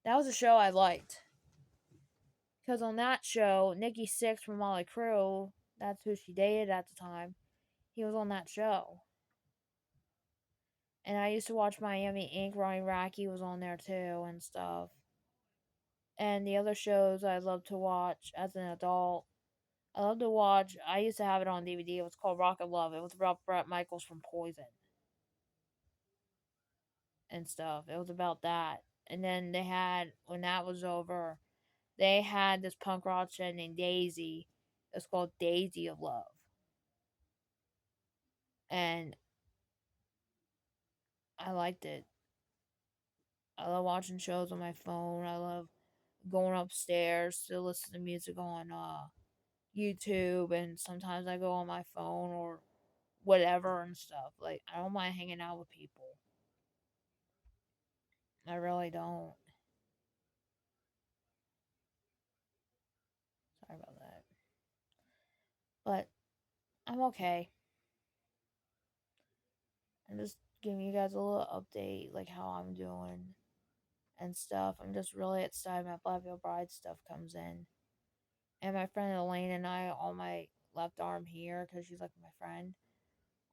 That was a show I liked. Because on that show, Nikki Sixx from Molly Crew, that's who she dated at the time, he was on that show. And I used to watch Miami Ink. Ronnie Racky was on there too and stuff. And the other shows I love to watch as an adult, I love to watch. I used to have it on DVD. It was called Rocket Love. It was about Bret Michaels from Poison and stuff. It was about that. And then they had, when that was over, they had this punk rock band named Daisy. It's called Daisy of Love. And I liked it. I love watching shows on my phone. I love going upstairs to listen to music on YouTube, and sometimes I go on my phone or whatever and stuff. Like, I don't mind hanging out with people. I really don't. Sorry about that. But I'm okay. I'm just giving you guys a little update, like how I'm doing and stuff. I'm just really excited my Black Veil Bride stuff comes in. And my friend Elaine and I on my left arm here, because she's like my friend.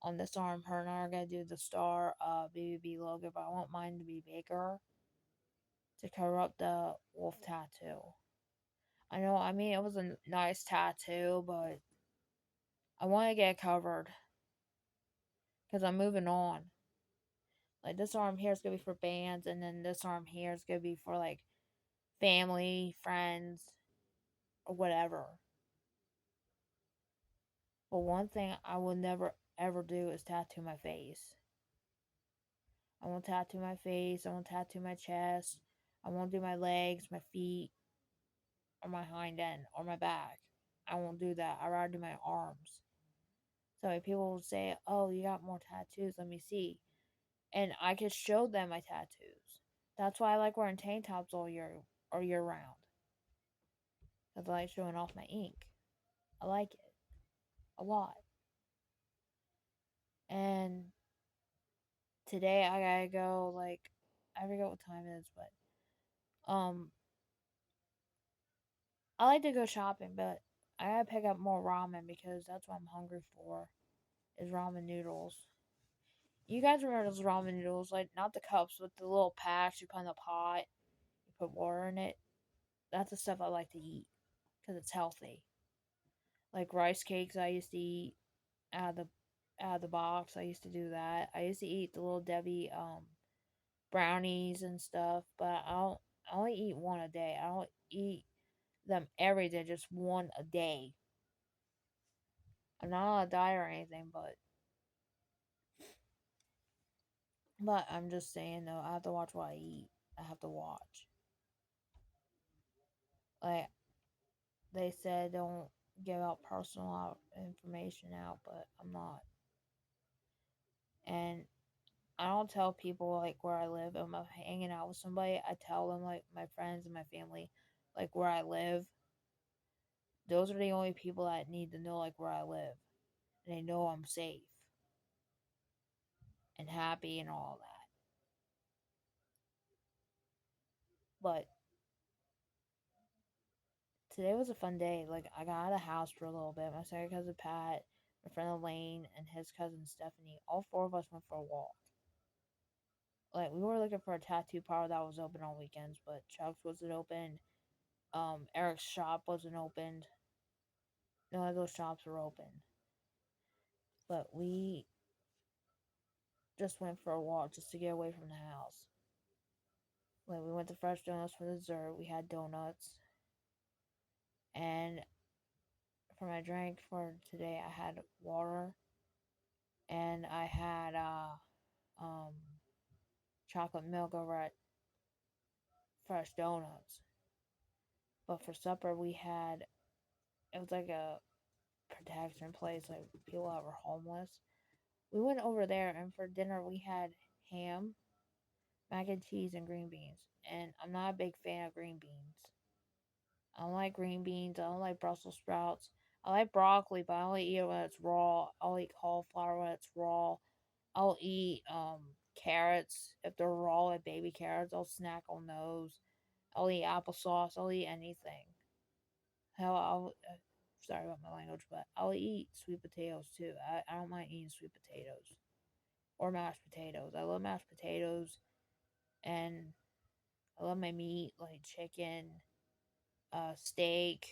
On this arm, her and I are gonna do the star BBB logo, but I want mine to be bigger to cover up the wolf tattoo. I know, I mean, it was a nice tattoo, but I want to get it covered because I'm moving on. Like, this arm here is gonna be for bands, and then this arm here is gonna be for like family, friends, or whatever. But one thing I will never ever do is tattoo my face. I won't tattoo my face. I won't tattoo my chest. I won't do my legs, my feet, or my hind end, or my back. I won't do that. I'd rather do my arms. So if people will say, "Oh, you got more tattoos. Let me see," and I could show them my tattoos. That's why I like wearing tank tops all year round. Because I like showing off my ink. I like it a lot. And today I gotta go. Like, I forget what time it is, but I like to go shopping, but I gotta pick up more ramen because that's what I'm hungry for. Is ramen noodles. You guys remember those ramen noodles? Like, not the cups, but the little packs you put in the pot. You put water in it. That's the stuff I like to eat because it's healthy. Like rice cakes, I used to eat out of the box. I used to do that. I used to eat the little Debbie brownies and stuff, but I only eat one a day. I don't eat them every day, just one a day. I'm not on a diet or anything, but I'm just saying though, I have to watch what I eat. I have to watch. Like, they said don't give out personal information out, but I'm not. And I don't tell people like where I live. If I'm hanging out with somebody, I tell them, like my friends and my family, like where I live. Those are the only people that need to know like where I live. And they know I'm safe and happy and all that. But today was a fun day. Like, I got out of the house for a little bit. My second cousin Pat, my friend Elaine, and his cousin Stephanie, all four of us went for a walk. Like, we were looking for a tattoo parlor that was open on weekends, but Chuck's wasn't open. Eric's shop wasn't opened. None of those shops were open. But we just went for a walk just to get away from the house. Like, we went to Fresh Donuts for dessert. We had donuts. And for my drink for today, I had water. And I had um, chocolate milk over at Fresh Donuts. But for supper, we had, it was like a protection place, like people that were homeless. We went over there, and for dinner, we had ham, mac and cheese, and green beans. And I'm not a big fan of green beans. I don't like green beans. I don't like Brussels sprouts. I like broccoli, but I only eat it when it's raw. I'll eat cauliflower when it's raw. I'll eat carrots if they're raw, like baby carrots. I'll snack on those. I'll eat applesauce. I'll eat anything. Hell, sorry about my language, but I'll eat sweet potatoes too. I don't mind eating sweet potatoes or mashed potatoes. I love mashed potatoes, and I love my meat like chicken, steak,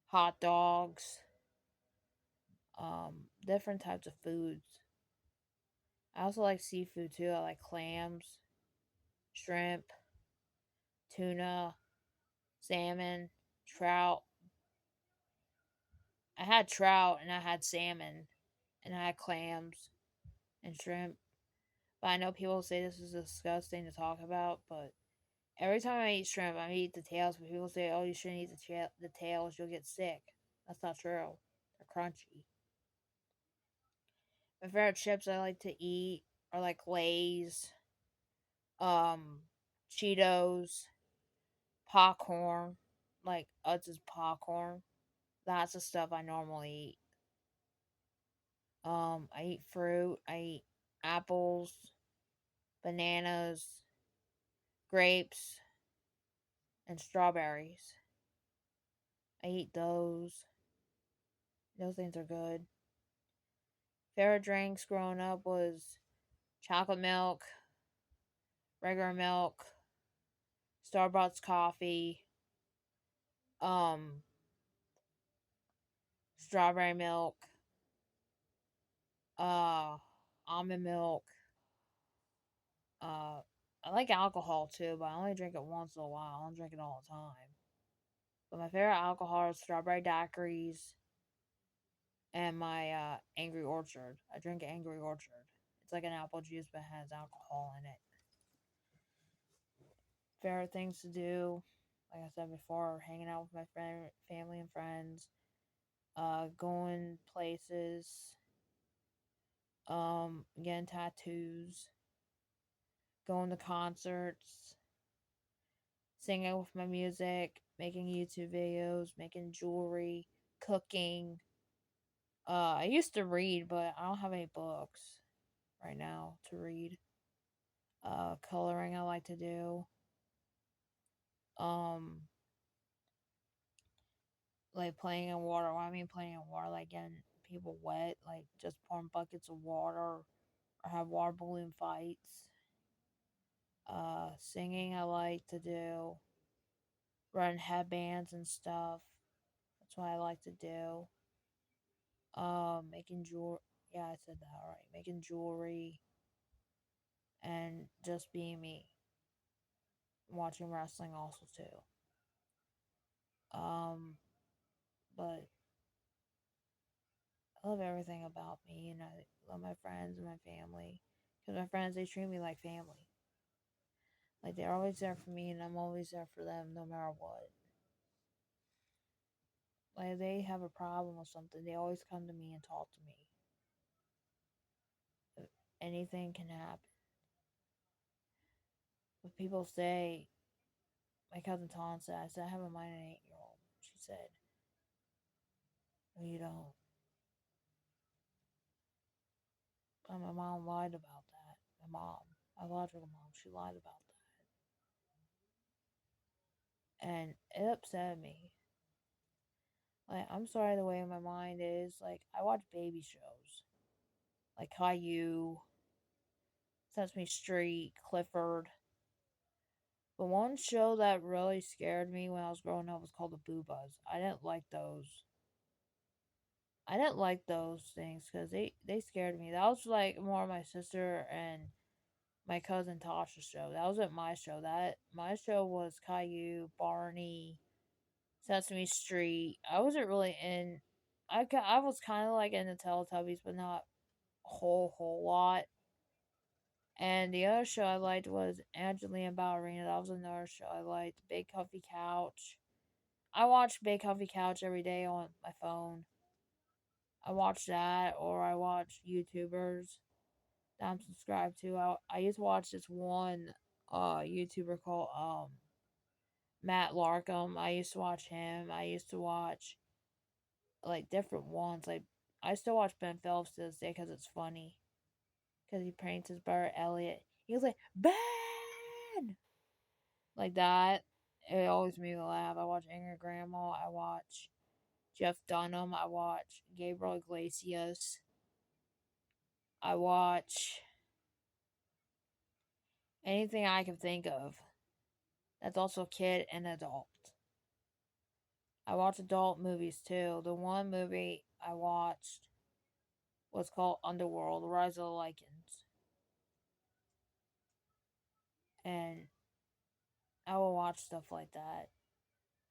hot dogs, different types of foods. I also like seafood too. I like clams, shrimp, tuna, salmon, trout. I had trout and I had salmon and I had clams and shrimp. But I know people say this is disgusting to talk about, but every time I eat shrimp, I eat the tails. But people say, "Oh, you shouldn't eat the tails; you'll get sick." That's not true. They're crunchy. My favorite chips I like to eat are like Lay's, um, Cheetos, popcorn, like Utz's popcorn. That's the stuff I normally eat. I eat fruit. I eat apples, bananas, grapes, and strawberries. I eat those. Those things are good. Favorite drinks growing up was chocolate milk, regular milk, Starbucks coffee, um, strawberry milk, uh, almond milk. Uh, I like alcohol too, but I only drink it once in a while. I don't drink it all the time. But my favorite alcohol is strawberry daiquiris and my Angry Orchard. I drink Angry Orchard. It's like an apple juice but has alcohol in it. Favorite things to do, like I said before, hanging out with my family and friends, going places, getting tattoos, going to concerts, singing with my music, making YouTube videos, making jewelry, cooking. I used to read, but I don't have any books right now to read. Coloring I like to do. Um, like playing in water. When I mean playing in water, like getting people wet, like just pouring buckets of water or have water balloon fights. Singing I like to do. Run headbands and stuff. That's what I like to do. Making jewelry. Yeah, I said that alright. Making jewelry and just being me. Watching wrestling also too. Um, but I love everything about me, and I love my friends and my family. Because my friends, they treat me like family. Like, they're always there for me, and I'm always there for them, no matter what. Like, if they have a problem with something, they always come to me and talk to me. If anything can happen. But people say, my cousin Tom said, I said, I have a mind an 8-year-old. She said, no, you don't. And my mom lied about that. My mom, my logical mom, she lied about that. And it upset me. Like, I'm sorry the way my mind is. Like, I watch baby shows. Like Caillou, Sesame Street, Clifford. But one show that really scared me when I was growing up was called the Boobas. I didn't like those. I didn't like those things because they scared me. That was like more my sister and my cousin Tasha's show. That wasn't my show. That my show was Caillou, Barney, Sesame Street. I wasn't really in. I was kind of like into Teletubbies, but not a whole lot. And the other show I liked was Angelina Ballerina. That was another show I liked. Big Comfy Couch. I watch Big Comfy Couch every day on my phone. I watch that, or I watch YouTubers that I'm subscribed to. I used to watch this one YouTuber called Matt Larkham. I used to watch him. I used to watch like different ones. Like I still watch Ben Phelps to this day because it's funny. Because he pranks his brother Elliot. He was like Ben, like that. It always made me laugh. I watch Angry Grandma. I watch Jeff Dunham. I watch Gabriel Iglesias. I watch anything I can think of. That's also kid and adult. I watch adult movies too. The one movie I watched was called Underworld: Rise of the Lycans, and I will watch stuff like that.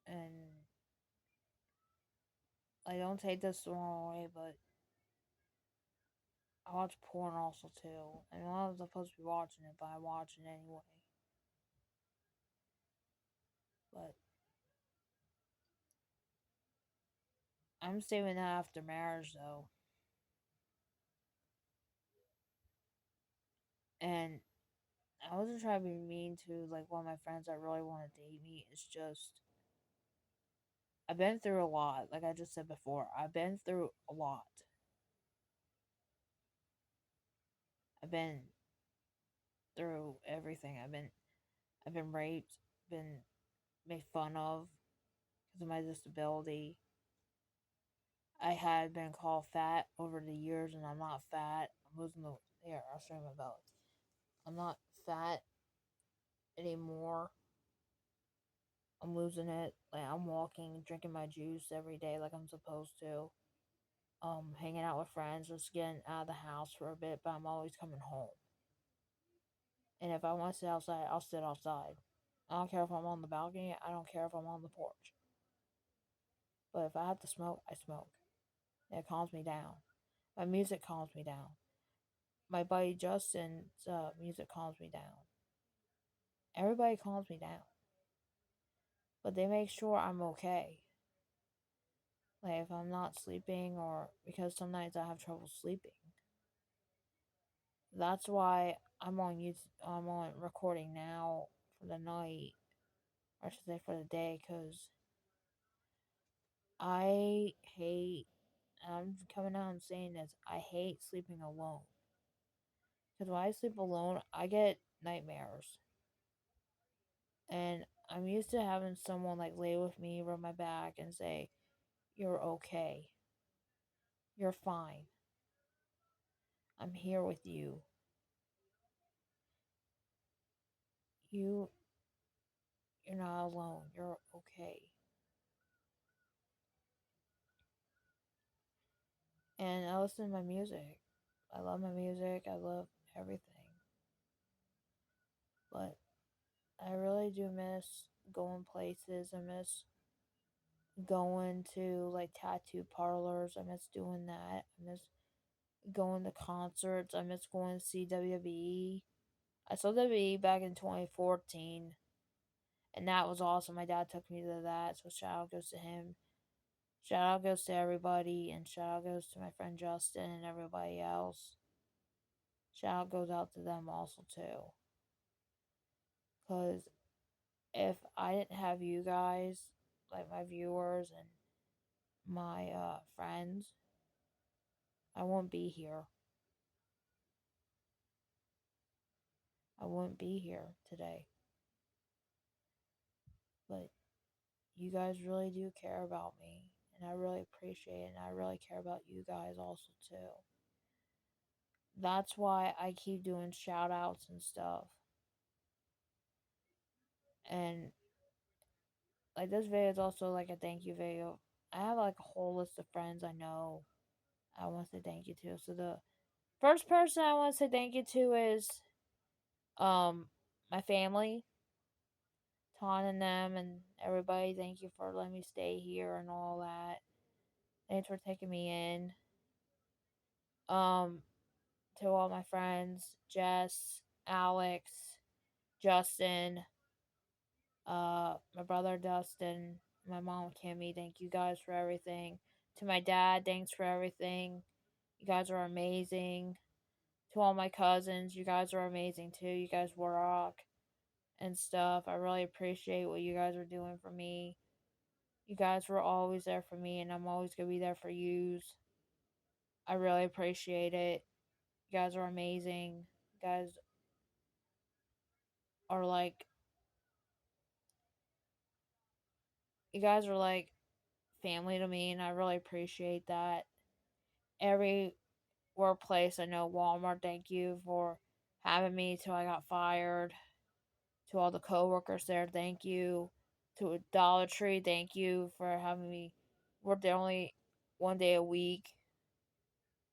And I don't take this the wrong way, but I watch porn also too. And I'm not supposed to be watching it, but I watch it anyway. But I'm saving that after marriage though. And I wasn't trying to be mean to like one of my friends that really want to date me. It's just I've been through a lot. Like I just said before, I've been through a lot. I've been through everything. I've been raped, been made fun of because of my disability. I had been called fat over the years, and I'm not fat. I'm losing the here. I'll show you my belly. I'm not fat anymore. I'm losing it. Like I'm walking, drinking my juice every day, like I'm supposed to. Hanging out with friends, just getting out of the house for a bit, but I'm always coming home. And if I want to sit outside, I'll sit outside. I don't care if I'm on the balcony. I don't care if I'm on the porch. But if I have to smoke, I smoke. It calms me down. My music calms me down. My buddy Justin's music calms me down. Everybody calms me down. But they make sure I'm okay. Like if I'm not sleeping, or because some nights I have trouble sleeping. That's why I'm on YouTube. I'm on recording now for the night, or I should say for the day, because I hate. I'm coming out and saying this. I hate sleeping alone. Because when I sleep alone, I get nightmares. And I'm used to having someone like lay with me, rub my back, and say, "You're okay. You're fine. I'm here with you. You, you're not alone. You're okay." And I listen to my music. I love my music. I love everything. But I really do miss going places. I miss going to like tattoo parlors. I miss doing that. I miss going to concerts. I miss going to see WWE. I saw WWE back in 2014, and that was awesome. My dad took me to that, so shout out goes to him. Shout out goes to everybody, and shout out goes to my friend Justin and everybody else. Shout out goes out to them also too. Cause if I didn't have you guys, like my viewers and my friends, I wouldn't be here. I wouldn't be here today. But you guys really do care about me, and I really appreciate it, and I really care about you guys also too. That's why I keep doing shout outs and stuff. And like this video is also like a thank you video. I have like a whole list of friends I know I want to say thank you to. So the first person I want to say thank you to is my family, Ton and them and everybody. Thank you for letting me stay here and all that. Thanks for taking me in. Um to all my friends, Jess, Alex, Justin, my brother Dustin, my mom Kimmy, thank you guys for everything. To my dad, thanks for everything. You guys are amazing. To all my cousins, you guys are amazing too. You guys rock and stuff. I really appreciate what you guys are doing for me. You guys were always there for me, and I'm always gonna be there for yous. I really appreciate it. You guys are amazing. You guys are like, you guys are like family to me, and I really appreciate that. Every workplace, I know Walmart, thank you for having me till I got fired. To all the coworkers there, thank you. To Dollar Tree, thank you for having me work there only 1 day a week.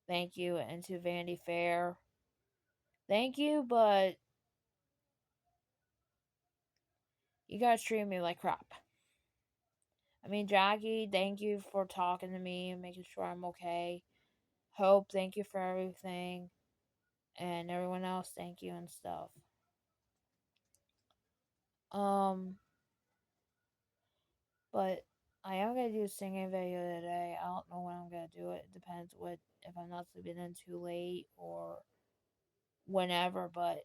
Thank you. And to Vanity Fair, thank you, but you guys treat me like crap. I mean, Jackie, thank you for talking to me and making sure I'm okay. Hope, thank you for everything. And everyone else, thank you and stuff. Um, but I am gonna do a singing video today. I don't know when I'm gonna do it. It depends what if I'm not sleeping in too late or whenever, but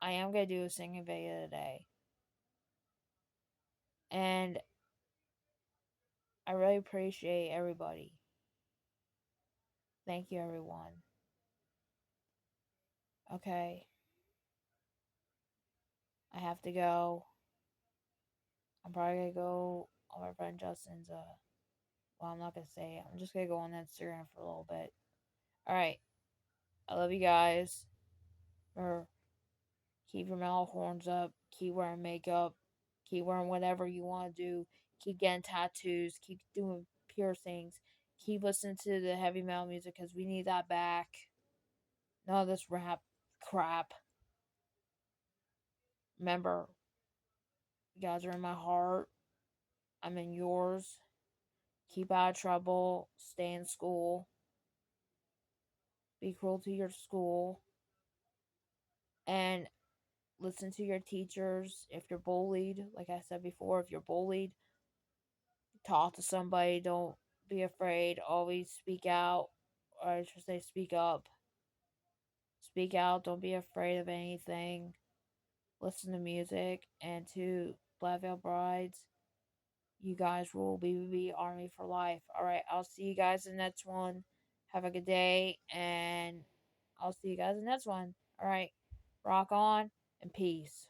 I am gonna do a singing video today. And I really appreciate everybody. Thank you everyone. Okay. I have to go. I'm probably gonna go on my friend Justin's well I'm not gonna say it. I'm just gonna go on Instagram for a little bit. Alright. I love you guys. Or keep your mouth horns up. Keep wearing makeup. Keep wearing whatever you want to do. Keep getting tattoos. Keep doing piercings. Keep listening to the heavy metal music because we need that back. None of this rap crap. Remember, you guys are in my heart. I'm in yours. Keep out of trouble. Stay in school. Be cruel to your school. And listen to your teachers. If you're bullied, like I said before, if you're bullied, talk to somebody. Don't be afraid. Always speak out. Or I should say, speak up. Speak out. Don't be afraid of anything. Listen to music. And to Black Veil Brides, you guys rule BBB Army for life. Alright, I'll see you guys in the next one. Have a good day. And I'll see you guys in the next one. Alright, rock on and peace.